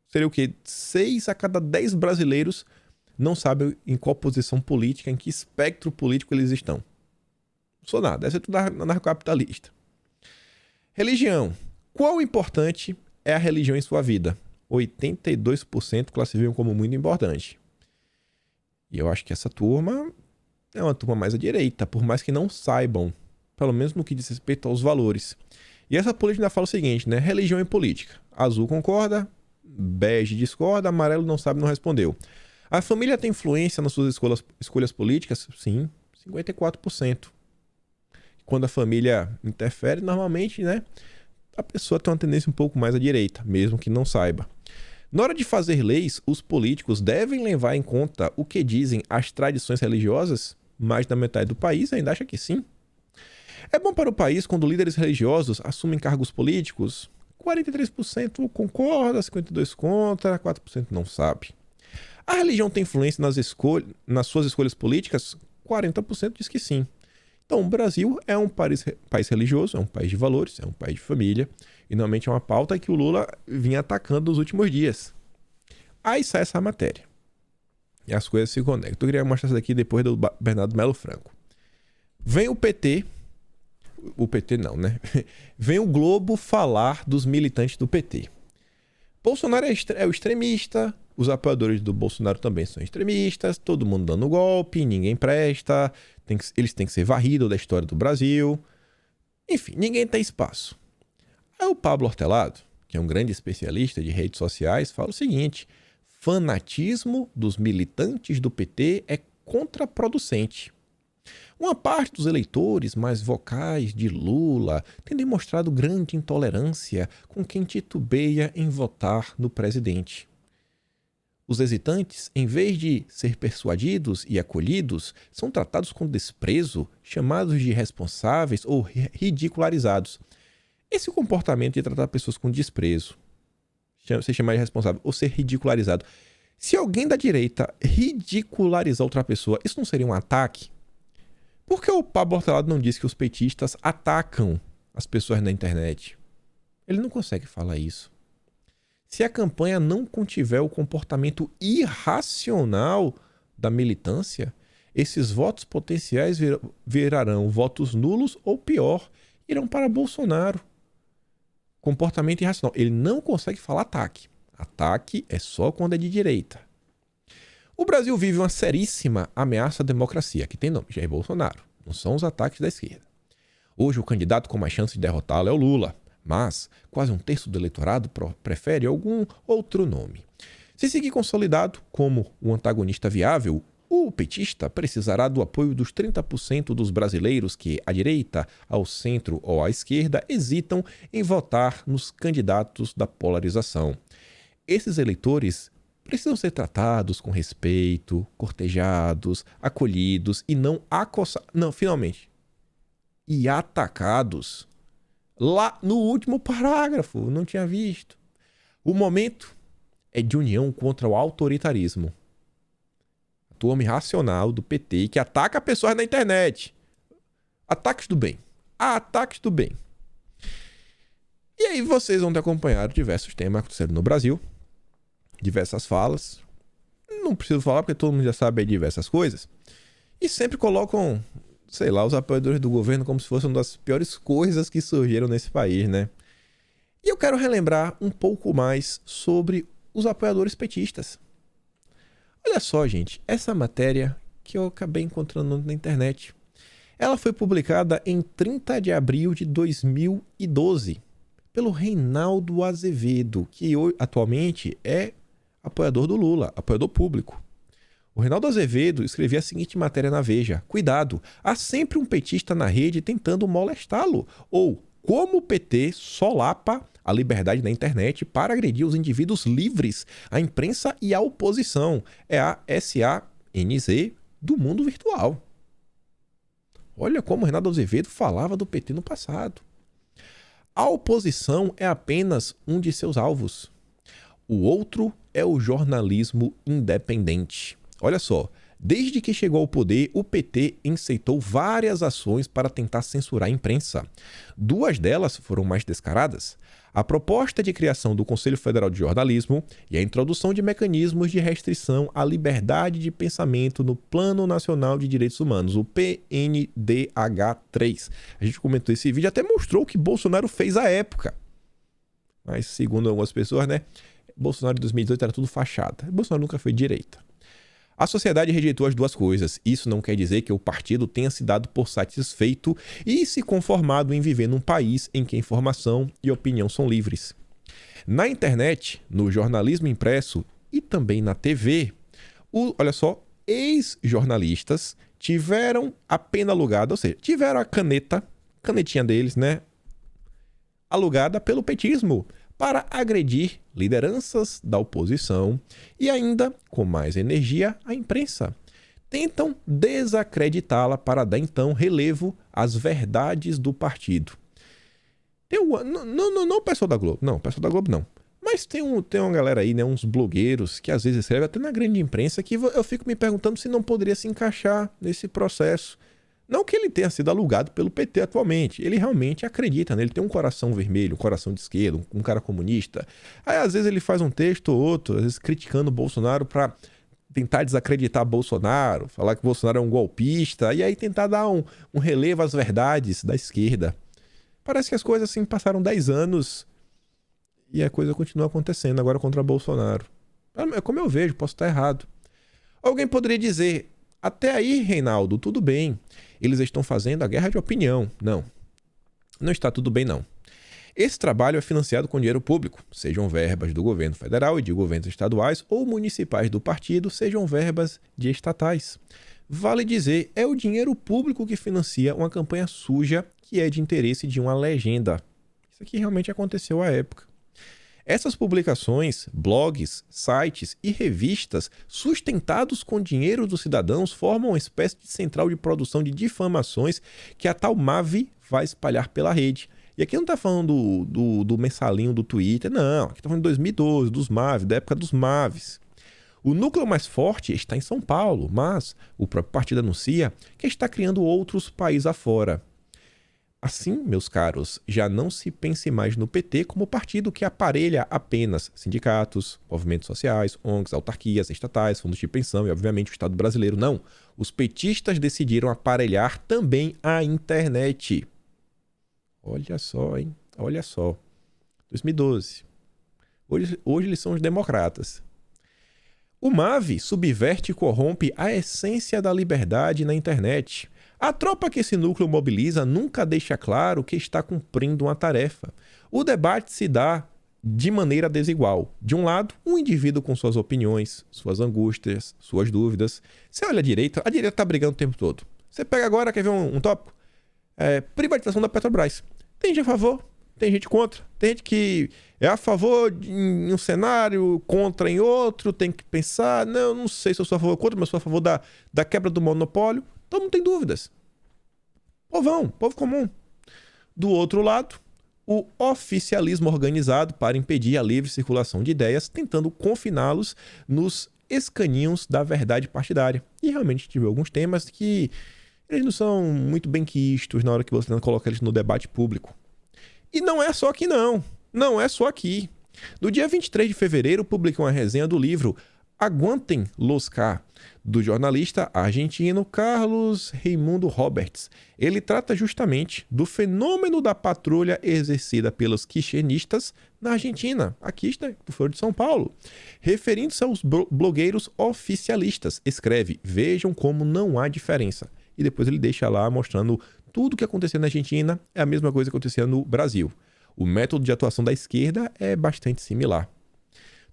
Seria o quê? 6 a cada 10 brasileiros não sabem em qual posição política, em que espectro político eles estão. Não sou nada, deve ser tudo anarcocapitalista. Religião. Quão importante é a religião em sua vida? 82% classificam como muito importante. E eu acho que essa turma é uma turma mais à direita, por mais que não saibam, pelo menos no que diz respeito aos valores. E essa política ainda fala o seguinte, né? Religião e política. Azul concorda, bege discorda, amarelo não sabe, não respondeu. A família tem influência nas suas escolhas políticas? Sim, 54%. Quando a família interfere, normalmente, né, a pessoa tem uma tendência um pouco mais à direita, mesmo que não saiba. Na hora de fazer leis, os políticos devem levar em conta o que dizem as tradições religiosas? Mais da metade do país ainda acha que sim. É bom para o país quando líderes religiosos assumem cargos políticos? 43% concorda, 52% contra, 4% não sabe. A religião tem influência nas suas escolhas políticas? 40% diz que sim. Então, o Brasil é um país religioso, é um país de valores, é um país de família. E normalmente é uma pauta que o Lula vinha atacando nos últimos dias. Aí sai essa matéria. E as coisas se conectam. Eu queria mostrar isso daqui depois do Bernardo Melo Franco. Vem o PT... O PT não, né? Vem o Globo falar dos militantes do PT. Bolsonaro é o extremista, os apoiadores do Bolsonaro também são extremistas, todo mundo dando golpe, ninguém presta, eles têm que ser varridos da história do Brasil. Enfim, ninguém tem espaço. Aí o Pablo Hortelado, que é um grande especialista de redes sociais, fala o seguinte, fanatismo dos militantes do PT é contraproducente. Uma parte dos eleitores mais vocais de Lula tem demonstrado grande intolerância com quem titubeia em votar no presidente. Os hesitantes, em vez de ser persuadidos e acolhidos, são tratados com desprezo, chamados de irresponsáveis ou ridicularizados. Esse comportamento de tratar pessoas com desprezo, ser chamado de irresponsável ou ser ridicularizado. Se alguém da direita ridicularizar outra pessoa, isso não seria um ataque? Por que o Pablo Hortelado não diz que os petistas atacam as pessoas na internet? Ele não consegue falar isso. Se a campanha não contiver o comportamento irracional da militância, esses votos potenciais virarão votos nulos ou pior, irão para Bolsonaro. Comportamento irracional. Ele não consegue falar ataque. Ataque é só quando é de direita. O Brasil vive uma seríssima ameaça à democracia, que tem nome, Jair Bolsonaro. Não são os ataques da esquerda. Hoje o candidato com mais chance de derrotá-lo é o Lula. Mas quase um terço do eleitorado prefere algum outro nome. Se seguir consolidado como um antagonista viável, o petista precisará do apoio dos 30% dos brasileiros que, à direita, ao centro ou à esquerda, hesitam em votar nos candidatos da polarização. Esses eleitores precisam ser tratados com respeito, cortejados, acolhidos e não acossados. Não, finalmente. E atacados. Lá no último parágrafo, não tinha visto. O momento é de união contra o autoritarismo. A turma irracional do PT que ataca pessoas na internet. Ataques do bem. Ataques do bem. E aí vocês vão ter acompanhado diversos temas acontecendo no Brasil. Diversas falas. Não preciso falar porque todo mundo já sabe diversas coisas. E sempre colocam, sei lá, os apoiadores do governo como se fossem uma das piores coisas que surgiram nesse país, né? E eu quero relembrar um pouco mais sobre os apoiadores petistas. Olha só, gente, essa matéria que eu acabei encontrando na internet. Ela foi publicada em 30 de abril de 2012 pelo Reinaldo Azevedo, que atualmente é apoiador do Lula, apoiador público. O Reinaldo Azevedo escrevia a seguinte matéria na Veja: cuidado, há sempre um petista na rede tentando molestá-lo. Ou, como o PT solapa a liberdade na internet para agredir os indivíduos livres, a imprensa e a oposição. É a SANZ do mundo virtual. Olha como o Reinaldo Azevedo falava do PT no passado. A oposição é apenas um de seus alvos. O outro é o jornalismo independente. Olha só, desde que chegou ao poder, o PT enceitou várias ações para tentar censurar a imprensa. 2 delas foram mais descaradas: a proposta de criação do Conselho Federal de Jornalismo e a introdução de mecanismos de restrição à liberdade de pensamento no Plano Nacional de Direitos Humanos, o PNDH3. A gente comentou esse vídeo, até mostrou o que Bolsonaro fez à época. Mas, segundo algumas pessoas, né, Bolsonaro em 2018 era tudo fachada. Bolsonaro nunca foi direita. A sociedade rejeitou as duas coisas. Isso não quer dizer que o partido tenha se dado por satisfeito e se conformado em viver num país em que informação e opinião são livres. Na internet, no jornalismo impresso e também na TV, olha só, ex-jornalistas tiveram a pena alugada, ou seja, tiveram a canetinha deles, né, alugada pelo petismo, para agredir lideranças da oposição e ainda, com mais energia, a imprensa. Tentam desacreditá-la para dar então relevo às verdades do partido. Não o pessoal da Globo, não, o pessoal da Globo não. Mas tem uma galera aí, né, uns blogueiros que às vezes escrevem até na grande imprensa que eu fico me perguntando se não poderia se encaixar nesse processo. Não que ele tenha sido alugado pelo PT atualmente, ele realmente acredita, né? Ele tem um coração vermelho, um coração de esquerda, um cara comunista. Aí às vezes ele faz um texto ou outro, às vezes criticando o Bolsonaro para tentar desacreditar Bolsonaro, falar que o Bolsonaro é um golpista, e aí tentar dar um relevo às verdades da esquerda. Parece que as coisas assim passaram 10 anos e a coisa continua acontecendo agora contra Bolsonaro. É como eu vejo, posso estar errado. Alguém poderia dizer: até aí, Reinaldo, tudo bem. Eles estão fazendo a guerra de opinião. Não está tudo bem, não. Esse trabalho é financiado com dinheiro público, sejam verbas do governo federal e de governos estaduais ou municipais do partido, sejam verbas de estatais. Vale dizer, é o dinheiro público que financia uma campanha suja que é de interesse de uma legenda. Isso aqui realmente aconteceu à época. Essas publicações, blogs, sites e revistas sustentados com dinheiro dos cidadãos formam uma espécie de central de produção de difamações que a tal MAVI vai espalhar pela rede. E aqui não está falando do mensalinho do Twitter, não. Aqui está falando de 2012, dos MAVI, da época dos MAVIs. O núcleo mais forte está em São Paulo, mas o próprio partido anuncia que está criando outros países afora. Assim, meus caros, já não se pense mais no PT como partido que aparelha apenas sindicatos, movimentos sociais, ONGs, autarquias, estatais, fundos de pensão e, obviamente, o Estado brasileiro. Não. Os petistas decidiram aparelhar também a internet. Olha só, hein? Olha só. 2012. Hoje eles são os democratas. O MAVI subverte e corrompe a essência da liberdade na internet. A tropa que esse núcleo mobiliza nunca deixa claro que está cumprindo uma tarefa. O debate se dá de maneira desigual. De um lado, um indivíduo com suas opiniões, suas angústias, suas dúvidas. Você olha a direita está brigando o tempo todo. Você pega agora, quer ver um tópico? Privatização da Petrobras. Tem gente a favor, tem gente contra. Tem gente que é a favor em um cenário, contra em outro, tem que pensar. Não sei se eu sou a favor ou contra, mas sou a favor da quebra do monopólio. Todo mundo tem dúvidas. Povão, povo comum. Do outro lado, o oficialismo organizado para impedir a livre circulação de ideias, tentando confiná-los nos escaninhos da verdade partidária. E realmente tive alguns temas que eles não são muito bem quistos na hora que você tenta colocar eles no debate público. E não é só aqui não. Não é só aqui. No dia 23 de fevereiro, publiquei uma resenha do livro Aguantem los K, do jornalista argentino Carlos Raimundo Roberts. Ele trata justamente do fenômeno da patrulha exercida pelos kirchneristas na Argentina, aqui do Foro de São Paulo. Referindo-se aos blogueiros oficialistas, escreve: vejam como não há diferença. E depois ele deixa lá mostrando tudo o que aconteceu na Argentina é a mesma coisa que acontecia no Brasil. O método de atuação da esquerda é bastante similar.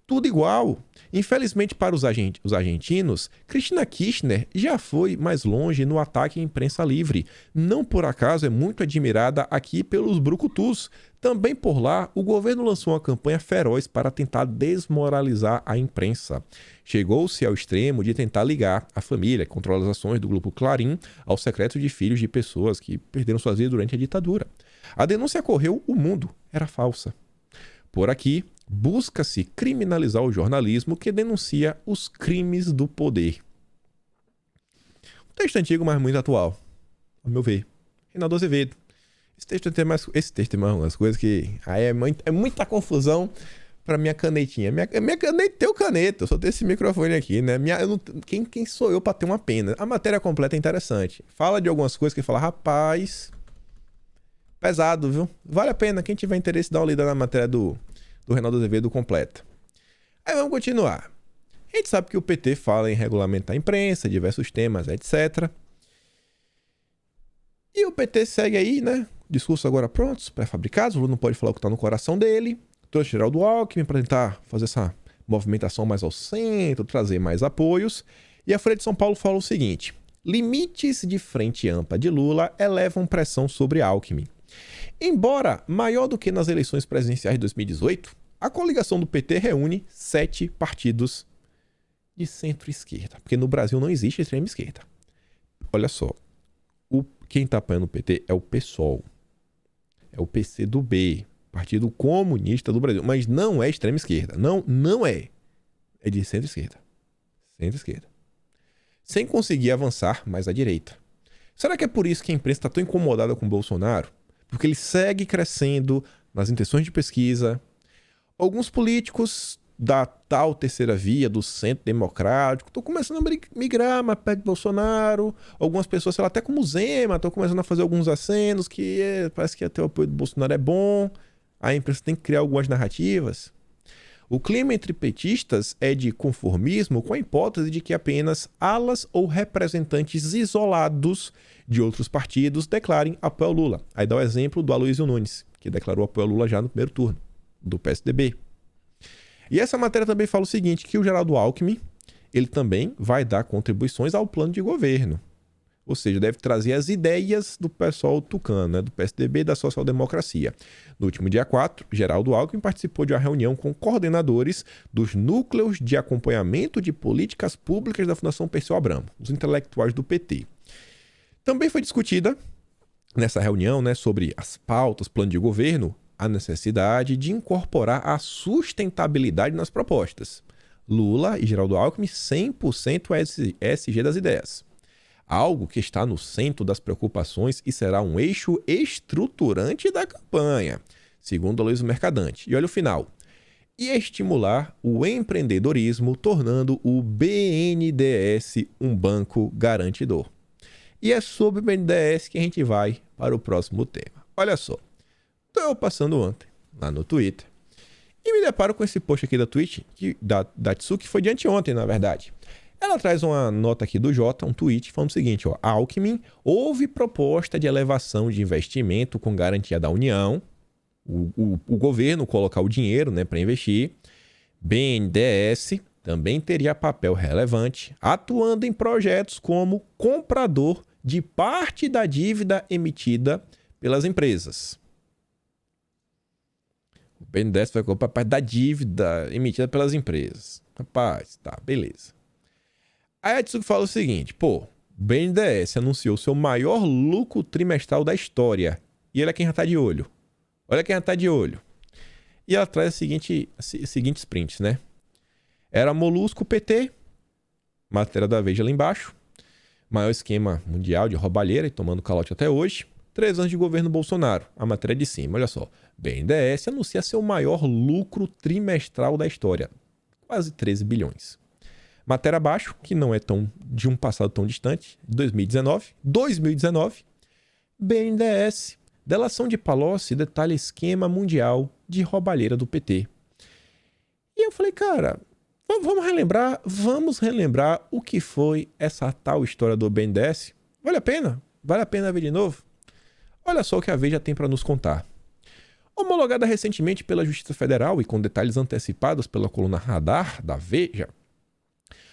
Tudo igual. Infelizmente para os argentinos, Cristina Kirchner já foi mais longe no ataque à imprensa livre. Não por acaso é muito admirada aqui pelos brucutus. Também por lá, o governo lançou uma campanha feroz para tentar desmoralizar a imprensa. Chegou-se ao extremo de tentar ligar a família, que controla as ações do grupo Clarim, aos secretos de filhos de pessoas que perderam suas vidas durante a ditadura. A denúncia correu o mundo, era falsa. Por aqui, busca-se criminalizar o jornalismo que denuncia os crimes do poder. Um texto antigo, mas muito atual, ao meu ver. Reinaldo Azevedo. Esse texto tem mais umas coisas que é muita confusão para minha canetinha. Minha caneta tem o caneta, eu só tenho esse microfone aqui, né? Quem sou eu para ter uma pena? A matéria completa é interessante. Fala de algumas coisas que fala, rapaz, pesado, viu? Vale a pena. Quem tiver interesse, dá uma lida na matéria do Reinaldo Azevedo completa. Aí vamos continuar. A gente sabe que o PT fala em regulamentar a imprensa, diversos temas, etc. E o PT segue aí, né? Discurso agora prontos, pré-fabricados. O Lula não pode falar o que está no coração dele. Trouxe Geraldo Alckmin para tentar fazer essa movimentação mais ao centro, trazer mais apoios. E a Folha de São Paulo fala o seguinte: limites de frente ampla de Lula elevam pressão sobre Alckmin. Embora maior do que nas eleições presidenciais de 2018, a coligação do PT reúne 7 partidos de centro-esquerda. Porque no Brasil não existe extrema-esquerda. Olha só, quem está apoiando o PT é o PSOL, é o PCdoB, Partido Comunista do Brasil, mas não é extrema-esquerda. Não é. É de centro-esquerda. Centro-esquerda. Sem conseguir avançar mais à direita. Será que é por isso que a imprensa está tão incomodada com o Bolsonaro? Porque ele segue crescendo nas intenções de pesquisa. Alguns políticos da tal terceira via, do centro democrático, estão começando a migrar mais perto de Bolsonaro. Algumas pessoas, sei lá, até como o Zema, estão começando a fazer alguns acenos que parece que até o apoio do Bolsonaro é bom. A imprensa tem que criar algumas narrativas. O clima entre petistas é de conformismo com a hipótese de que apenas alas ou representantes isolados de outros partidos declarem apoio ao Lula. Aí dá o exemplo do Aloysio Nunes, que declarou apoio a Lula já no primeiro turno, do PSDB. E essa matéria também fala o seguinte, que o Geraldo Alckmin, ele também vai dar contribuições ao plano de governo. Ou seja, deve trazer as ideias do pessoal tucano, né, do PSDB e da social-democracia. No último dia 4, Geraldo Alckmin participou de uma reunião com coordenadores dos núcleos de acompanhamento de políticas públicas da Fundação Perseu Abramo, os intelectuais do PT. Também foi discutida nessa reunião, né, sobre as pautas, plano de governo, a necessidade de incorporar a sustentabilidade nas propostas. Lula e Geraldo Alckmin 100% ESG das ideias. Algo que está no centro das preocupações e será um eixo estruturante da campanha, segundo Aloysio Mercadante. E olha o final. E estimular o empreendedorismo, tornando o BNDES um banco garantidor. E é sobre o BNDES que a gente vai para o próximo tema. Olha só. Estou eu passando ontem, lá no Twitter, e me deparo com esse post aqui da Twitch, da Tsu, que foi de anteontem, na verdade. Ela traz uma nota aqui do Jota, um tweet, falando o seguinte, ó, Alckmin, houve proposta de elevação de investimento com garantia da União, o governo colocar o dinheiro, né, para investir, BNDES também teria papel relevante, atuando em projetos como comprador de parte da dívida emitida pelas empresas. O BNDES vai comprar parte da dívida emitida pelas empresas. Rapaz, tá, beleza. Aí a Tsuki fala o seguinte, o BNDES anunciou seu maior lucro trimestral da história. E ele é quem já tá de olho. Olha quem já tá de olho. E ela traz os seguintes prints, né? Era Molusco PT, matéria da Veja lá embaixo. Maior esquema mundial de roubalheira e tomando calote até hoje. 3 anos de governo Bolsonaro. A matéria de cima, olha só. BNDES anuncia seu maior lucro trimestral da história. Quase 13 bilhões. Matéria abaixo, que não é de um passado tão distante, 2019. BNDES, delação de Palocci detalha esquema mundial de roubalheira do PT. E eu falei, cara, vamos relembrar o que foi essa tal história do BNDES? Vale a pena? Vale a pena ver de novo? Olha só o que a Veja tem para nos contar. Homologada recentemente pela Justiça Federal e com detalhes antecipados pela coluna Radar da Veja,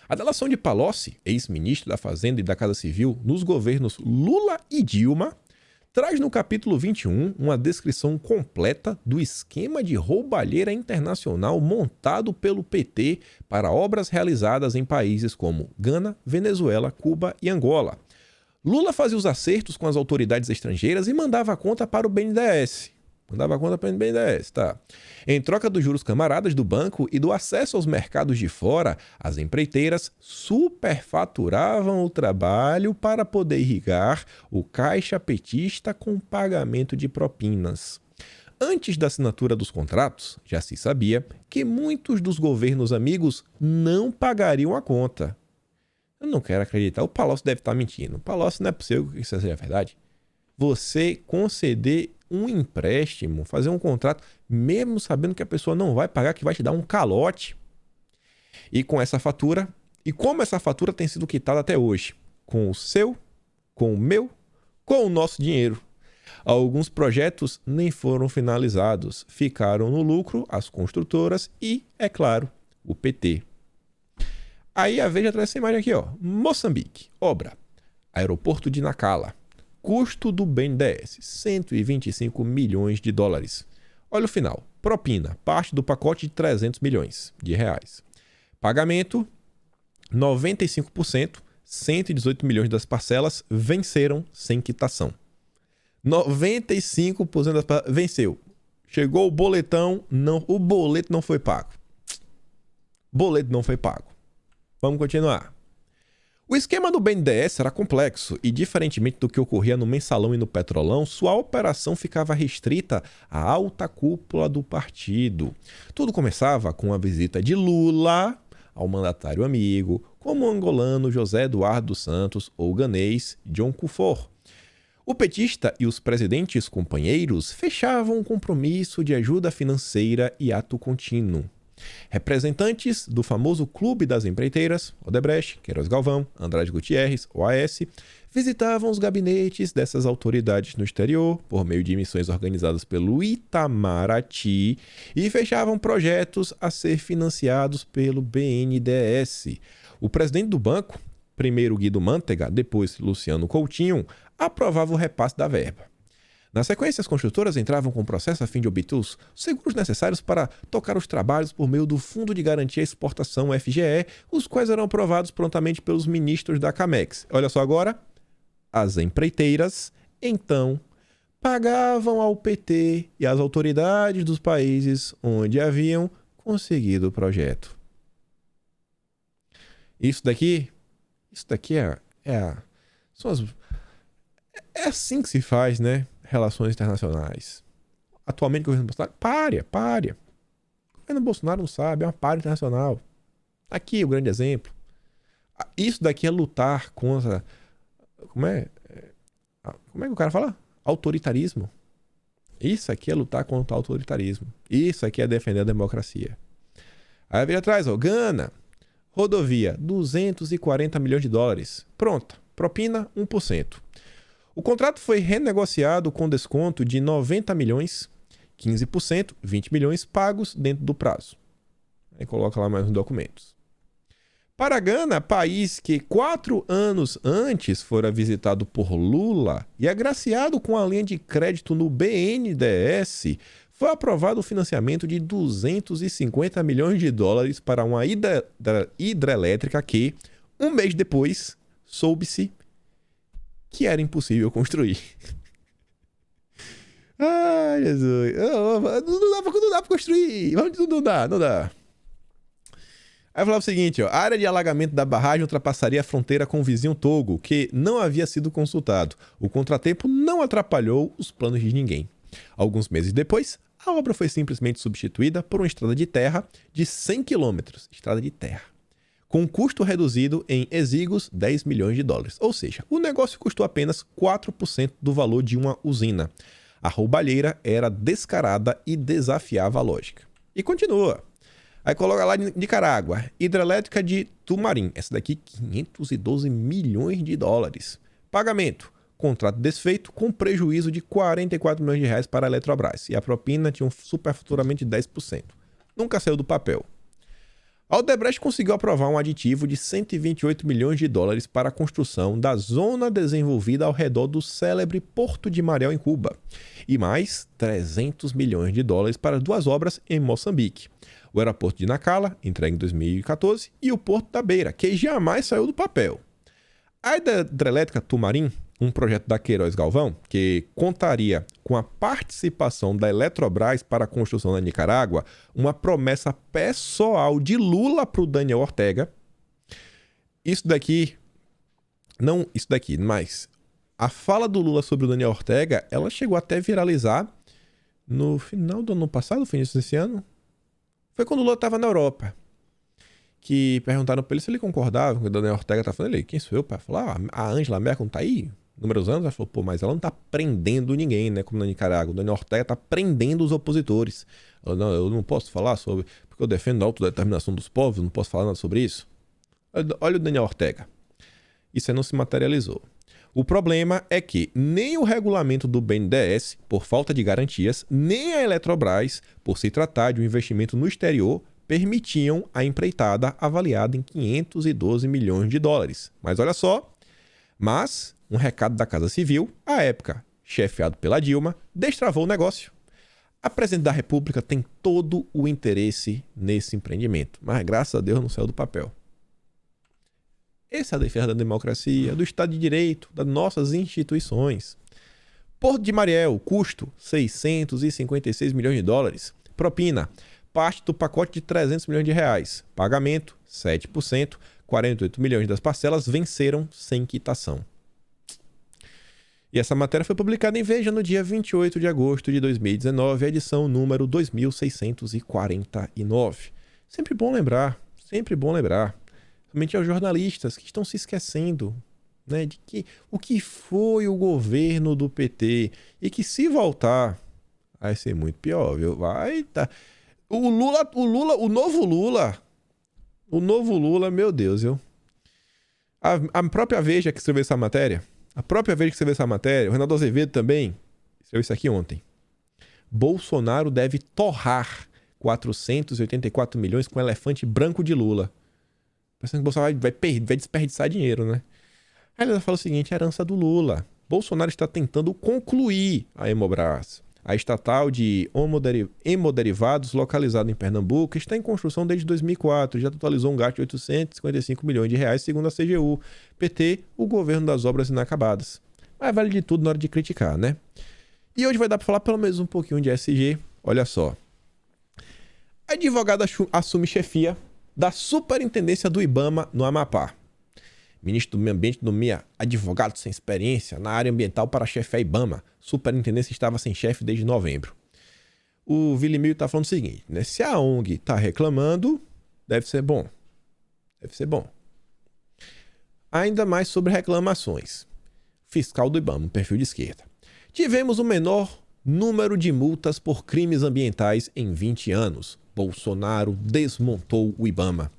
a delação de Palocci, ex-ministro da Fazenda e da Casa Civil nos governos Lula e Dilma, traz no capítulo 21 uma descrição completa do esquema de roubalheira internacional montado pelo PT para obras realizadas em países como Gana, Venezuela, Cuba e Angola. Lula fazia os acertos com as autoridades estrangeiras e mandava a conta para o BNDES. Tá. Em troca dos juros camaradas do banco e do acesso aos mercados de fora, as empreiteiras superfaturavam o trabalho para poder irrigar o caixa petista com pagamento de propinas. Antes da assinatura dos contratos, já se sabia que muitos dos governos amigos não pagariam a conta. Eu não quero acreditar. O Palocci deve estar mentindo. O Palocci não é possível que isso seja verdade. Você conceder um empréstimo, fazer um contrato, mesmo sabendo que a pessoa não vai pagar, que vai te dar um calote. E com essa fatura, e como essa fatura tem sido quitada até hoje? Com o seu, com o meu, com o nosso dinheiro. Alguns projetos nem foram finalizados. Ficaram no lucro as construtoras e, é claro, o PT. Aí a Veja traz essa imagem aqui, ó. Moçambique, obra, aeroporto de Nacala. Custo do BNDES, 125 milhões de dólares. Olha o final. Propina, parte do pacote de 300 milhões de reais. Pagamento, 95%, 118 milhões das parcelas venceram sem quitação. 95% das parcelas venceu. Chegou o boletão, o boleto não foi pago. Vamos continuar. O esquema do BNDES era complexo e, diferentemente do que ocorria no Mensalão e no Petrolão, sua operação ficava restrita à alta cúpula do partido. Tudo começava com a visita de Lula ao mandatário amigo, como o angolano José Eduardo dos Santos ou o ganês John Kufuor. O petista e os presidentes companheiros fechavam um compromisso de ajuda financeira e ato contínuo. Representantes do famoso Clube das Empreiteiras, Odebrecht, Queiroz Galvão, Andrade Gutierrez, OAS, visitavam os gabinetes dessas autoridades no exterior, por meio de missões organizadas pelo Itamaraty, e fechavam projetos a ser financiados pelo BNDES. O presidente do banco, primeiro Guido Mantega, depois Luciano Coutinho, aprovava o repasse da verba. Na sequência, as construtoras entravam com o processo a fim de obter os seguros necessários para tocar os trabalhos por meio do Fundo de Garantia à Exportação FGE, os quais eram aprovados prontamente pelos ministros da Camex. Olha só agora, as empreiteiras, então, pagavam ao PT e às autoridades dos países onde haviam conseguido o projeto. Isso daqui é assim que se faz, né? Relações internacionais. Atualmente o governo Bolsonaro, pária. O governo Bolsonaro não sabe, é uma pária internacional. Aqui o grande exemplo. Isso daqui é lutar contra... Como é que o cara fala? Autoritarismo. Isso aqui é lutar contra o autoritarismo. Isso aqui é defender a democracia. Aí vem atrás, ó, Gana, rodovia, 240 milhões de dólares. Pronta, propina 1%. O contrato foi renegociado com desconto de 90 milhões, 15%, 20 milhões pagos dentro do prazo. Aí coloca lá mais uns documentos. Para a Gana, país que 4 anos antes fora visitado por Lula e agraciado com a linha de crédito no BNDES, foi aprovado o financiamento de 250 milhões de dólares para uma hidrelétrica que, um mês depois, soube-se que era impossível construir. Ai, Jesus. Não dá pra construir. Não dá. Aí falava o seguinte, ó, a área de alagamento da barragem ultrapassaria a fronteira com o vizinho Togo, que não havia sido consultado. O contratempo não atrapalhou os planos de ninguém. Alguns meses depois, a obra foi simplesmente substituída por uma estrada de terra de 100 quilômetros. Estrada de terra. Com um custo reduzido em exíguos 10 milhões de dólares. Ou seja, o negócio custou apenas 4% do valor de uma usina. A roubalheira era descarada e desafiava a lógica. E continua. Aí coloca lá Nicarágua, hidrelétrica de Tumarim. Essa daqui, 512 milhões de dólares. Pagamento. Contrato desfeito com prejuízo de 44 milhões de reais para a Eletrobras. E a propina tinha um superfaturamento de 10%. Nunca saiu do papel. A Odebrecht conseguiu aprovar um aditivo de 128 milhões de dólares para a construção da zona desenvolvida ao redor do célebre Porto de Mariel, em Cuba, e mais 300 milhões de dólares para 2 obras em Moçambique. O aeroporto de Nacala, entregue em 2014, e o Porto da Beira, que jamais saiu do papel. A hidrelétrica Tumarim, um projeto da Queiroz Galvão, que contaria com a participação da Eletrobras para a construção da Nicarágua, uma promessa pessoal de Lula para o Daniel Ortega. Mas a fala do Lula sobre o Daniel Ortega, ela chegou até a viralizar no final do ano passado, foi início desse ano. Foi quando o Lula estava na Europa. Que perguntaram para ele se ele concordava com o que o Daniel Ortega está falando. Ele, quem sou eu para falar? A Angela Merkel não está aí? Números anos, ela falou, pô, mas ela não tá prendendo ninguém, né? Como na Nicarágua. O Daniel Ortega tá prendendo os opositores. Ela, não, eu não posso falar sobre... Porque eu defendo a autodeterminação dos povos, não posso falar nada sobre isso. Olha o Daniel Ortega. Isso aí não se materializou. O problema é que nem o regulamento do BNDES, por falta de garantias, nem a Eletrobras, por se tratar de um investimento no exterior, permitiam a empreitada avaliada em 512 milhões de dólares. Mas olha só... Mas um recado da Casa Civil, à época chefiado pela Dilma, destravou o negócio. A presidente da República tem todo o interesse nesse empreendimento, mas graças a Deus não saiu do papel. Essa é a defesa da democracia, do Estado de Direito, das nossas instituições. Porto de Mariel, custo 656 milhões de dólares. Propina, parte do pacote de 300 milhões de reais. Pagamento, 7%. 48 milhões das parcelas venceram sem quitação. E essa matéria foi publicada em Veja no dia 28 de agosto de 2019, a edição número 2649. Sempre bom lembrar. Somente aos jornalistas que estão se esquecendo, né, de que o que foi o governo do PT e que se voltar vai ser muito pior, viu? O novo Lula, meu Deus, viu? A própria Veja que escreveu essa matéria, o Reinaldo Azevedo também escreveu isso aqui ontem. Bolsonaro deve torrar 484 milhões com o elefante branco de Lula. Pensando que Bolsonaro vai desperdiçar dinheiro, né? Aí ele fala o seguinte, a herança do Lula. Bolsonaro está tentando concluir a Hemobras. A estatal de hemoderivados localizada em Pernambuco está em construção desde 2004. Já totalizou um gasto de 855 milhões de reais, segundo a CGU. PT, o governo das obras inacabadas. Mas vale de tudo na hora de criticar, né? E hoje vai dar para falar pelo menos um pouquinho de SG. Olha só. A advogada assume chefia da Superintendência do IBAMA no Amapá. Ministro do Meio Ambiente nomeia advogado sem experiência na área ambiental para chefiar IBAMA. Superintendência estava sem chefe desde novembro. O Vilimil está falando o seguinte, né? Se a ONG está reclamando, deve ser bom. Ainda mais sobre reclamações. Fiscal do IBAMA, um perfil de esquerda. Tivemos o menor número de multas por crimes ambientais em 20 anos. Bolsonaro desmontou o IBAMA.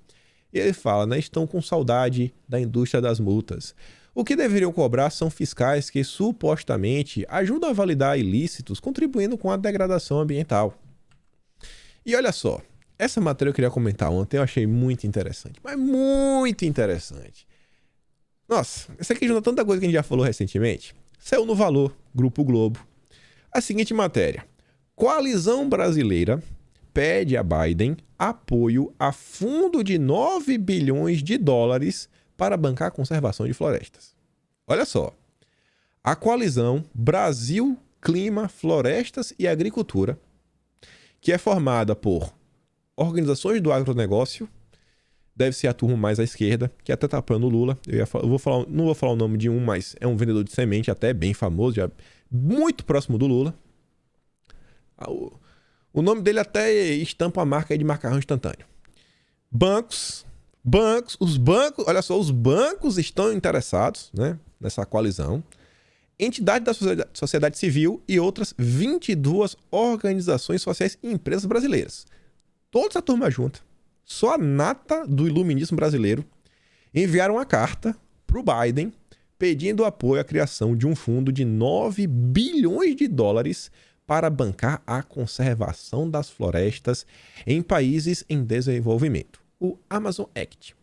E ele fala, né? Estão com saudade da indústria das multas. O que deveriam cobrar são fiscais que supostamente ajudam a validar ilícitos, contribuindo com a degradação ambiental. E olha só, essa matéria eu queria comentar ontem, eu achei muito interessante. Mas muito interessante. Nossa, isso aqui junta tanta coisa que a gente já falou recentemente. Saiu no Valor, Grupo Globo. A seguinte matéria. Coalizão brasileira pede a Biden apoio a fundo de 9 bilhões de dólares para bancar a conservação de florestas. Olha só. A coalizão Brasil, Clima, Florestas e Agricultura, que é formada por organizações do agronegócio, deve ser a turma mais à esquerda, que até tá apoiando o Lula. Não vou falar o nome de um, mas é um vendedor de semente até bem famoso, já muito próximo do Lula. O nome dele até estampa a marca aí de macarrão instantâneo. Bancos, olha só, os bancos estão interessados, né, nessa coalizão. Entidades da sociedade civil e outras 22 organizações sociais e empresas brasileiras. Toda essa turma junta. Só a nata do iluminismo brasileiro enviaram uma carta para o Biden pedindo apoio à criação de um fundo de 9 bilhões de dólares para bancar a conservação das florestas em países em desenvolvimento, o Amazon Act.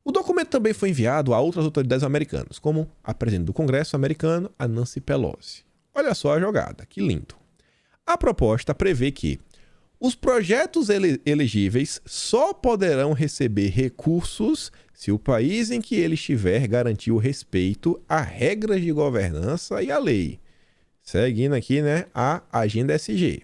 O documento também foi enviado a outras autoridades americanas, como a presidente do Congresso americano, a Nancy Pelosi. Olha só a jogada, que lindo. A proposta prevê que os projetos elegíveis só poderão receber recursos se o país em que ele estiver garantir o respeito a regras de governança e a lei. Seguindo aqui, né, a agenda SG.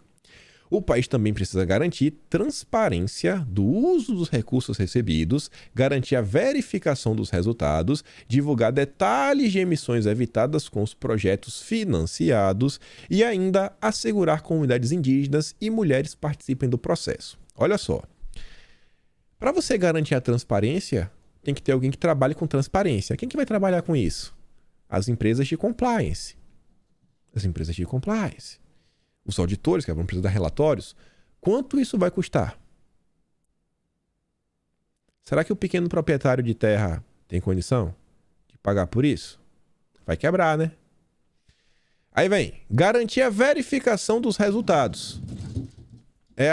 O país também precisa garantir transparência do uso dos recursos recebidos, garantir a verificação dos resultados, divulgar detalhes de emissões evitadas com os projetos financiados e ainda assegurar que comunidades indígenas e mulheres participem do processo. Olha só. Para você garantir a transparência, tem que ter alguém que trabalhe com transparência. Quem que vai trabalhar com isso? As empresas de compliance. Os auditores que vão precisar dar relatórios. Quanto isso vai custar? Será que o pequeno proprietário de terra tem condição de pagar por isso? Vai quebrar, né? Aí vem, garantir a verificação dos resultados. É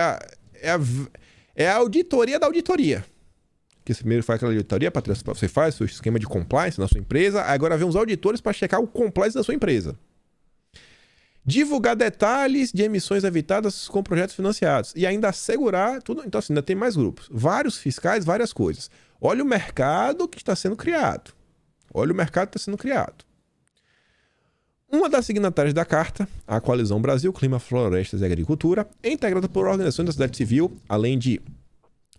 a auditoria da auditoria. Que você primeiro faz aquela auditoria, você faz o seu esquema de compliance na sua empresa, agora vem os auditores para checar o compliance da sua empresa. Divulgar detalhes de emissões evitadas com projetos financiados. E ainda assegurar tudo. Então, assim, ainda tem mais grupos. Vários fiscais, várias coisas. Olha o mercado que está sendo criado. Uma das signatárias da carta, a Coalizão Brasil, Clima, Florestas e Agricultura, é integrada por organizações da sociedade civil, além de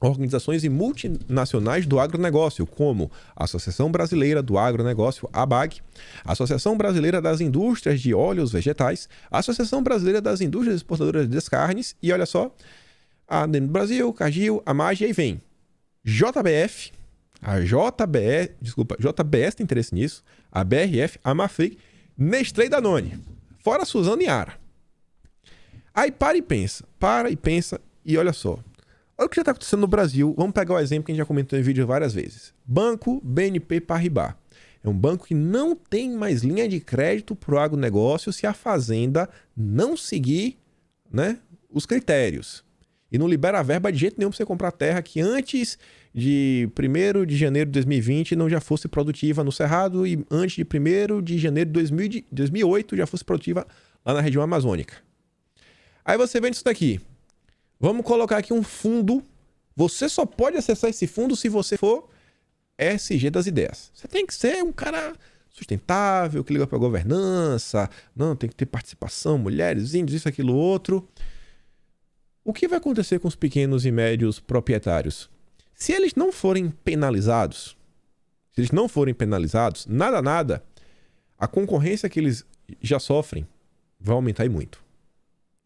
organizações e multinacionais do agronegócio, como a Associação Brasileira do Agronegócio, ABAG, a Associação Brasileira das Indústrias de Óleos Vegetais, a Associação Brasileira das Indústrias Exportadoras de Carnes e, olha só, a ADM do Brasil, Cargill, a MAG, e aí vem JBF, JBS tem interesse nisso, a BRF, a Mafrig, Nestlé e Danone, fora a Suzano e Ara. Aí para e pensa E olha só. Olha o que já está acontecendo no Brasil. Vamos pegar o exemplo que a gente já comentou em vídeo várias vezes. Banco BNP Paribas. É um banco que não tem mais linha de crédito para o agronegócio se a fazenda não seguir, né, os critérios. E não libera a verba de jeito nenhum para você comprar terra que antes de 1º de janeiro de 2020 não já fosse produtiva no Cerrado e antes de 1º de janeiro de 2008 já fosse produtiva lá na região amazônica. Aí você vende isso daqui. Vamos colocar aqui um fundo. Você só pode acessar esse fundo se você for SG das ideias. Você tem que ser um cara sustentável, que liga para a governança. Não, tem que ter participação, mulheres, índios, isso, aquilo, outro. O que vai acontecer com os pequenos e médios proprietários? Se eles não forem penalizados, nada, a concorrência que eles já sofrem vai aumentar e muito.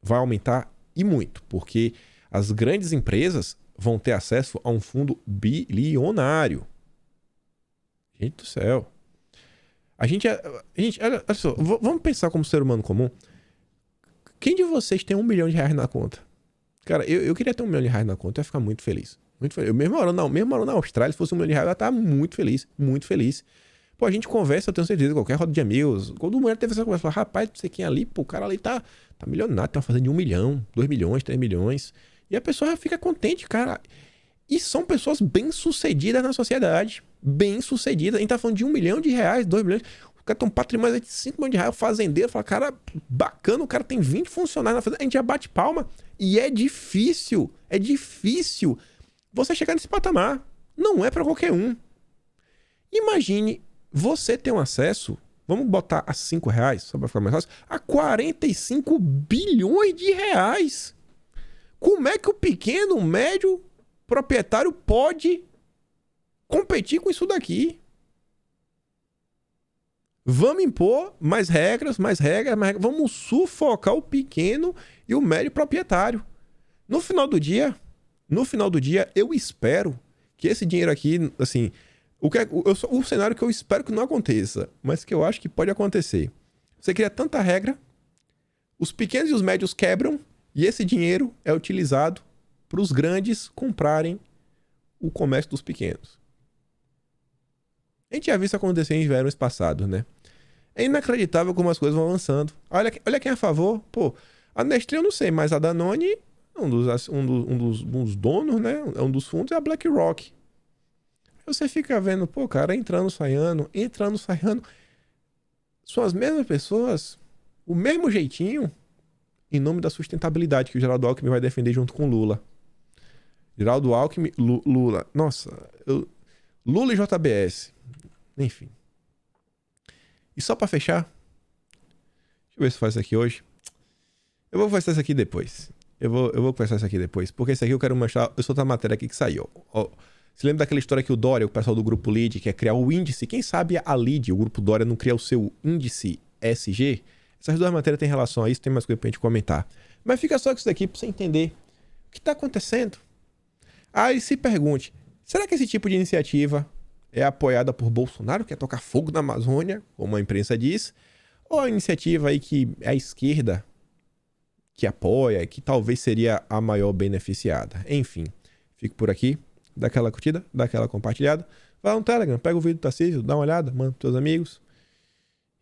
Vai aumentar e muito, porque as grandes empresas vão ter acesso a um fundo bilionário. Gente do céu. Olha só, vamos pensar como ser humano comum. Quem de vocês tem R$1 milhão na conta? Cara, eu queria ter R$1 milhão na conta, eu ia ficar muito feliz. Muito feliz. Eu mesmo morando na Austrália, se fosse R$1 milhão, eu ia estar muito feliz, muito feliz. Pô, a gente conversa, eu tenho certeza, qualquer roda de amigos, quando mulher teve essa conversa, rapaz, não sei quem ali, pô, o cara ali tá milionário, tá fazendo de 1 milhão, 2 milhões, 3 milhões. E a pessoa fica contente, cara. E são pessoas bem-sucedidas na sociedade. Bem-sucedidas. A gente tá falando de R$1 milhão, 2 milhões. O cara tem um patrimônio de 5 milhões de reais, o fazendeiro fala, cara, bacana, o cara tem 20 funcionários na fazenda, a gente já bate palma. E é difícil você chegar nesse patamar. Não é pra qualquer um. Imagine você ter um acesso, vamos botar a R$5, só pra ficar mais fácil, a 45 bilhões de reais. Como é que o pequeno, o médio proprietário pode competir com isso daqui? Vamos impor mais regras. Vamos sufocar o pequeno e o médio proprietário. No final do dia, eu espero que esse dinheiro aqui, assim, o cenário que eu espero que não aconteça, mas que eu acho que pode acontecer. Você cria tanta regra, os pequenos e os médios quebram, e esse dinheiro é utilizado para os grandes comprarem o comércio dos pequenos. A gente já viu isso acontecer em verões passados, né? É inacreditável como as coisas vão avançando. Olha quem é a favor. Pô, a Nestlé eu não sei, mas a Danone, um dos donos, né? Um dos fundos é a BlackRock. Você fica vendo, pô, cara, entrando, saindo. São as mesmas pessoas, o mesmo jeitinho, em nome da sustentabilidade que o Geraldo Alckmin vai defender junto com Lula. Geraldo Alckmin, Lula. Nossa, Lula e JBS. Enfim. E só pra fechar, deixa eu ver se faz isso aqui hoje. Eu vou conversar isso aqui depois. Eu vou conversar isso aqui depois, porque esse aqui eu quero mostrar. Eu sou outra matéria aqui que saiu. Ó, você lembra daquela história que o Dória, o pessoal do grupo LEAD, quer criar o índice? Quem sabe a LEAD, o grupo Dória, não cria o seu índice SG? Essas duas matérias têm relação a isso, tem mais coisa pra gente comentar. Mas fica só com isso daqui pra você entender o que tá acontecendo. Aí se pergunte, será que esse tipo de iniciativa é apoiada por Bolsonaro, que quer tocar fogo na Amazônia, como a imprensa diz, ou a iniciativa aí que é a esquerda que apoia, que talvez seria a maior beneficiada? Enfim, fico por aqui. Dá aquela curtida, dá aquela compartilhada. Vai no Telegram, pega o vídeo do Tarcísio, dá uma olhada, manda pros seus amigos.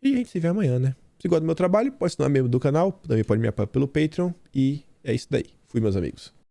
E a gente se vê amanhã, né? Se gosta do meu trabalho, pode se tornar membro do canal, também pode me apoiar pelo Patreon. E é isso daí. Fui, meus amigos.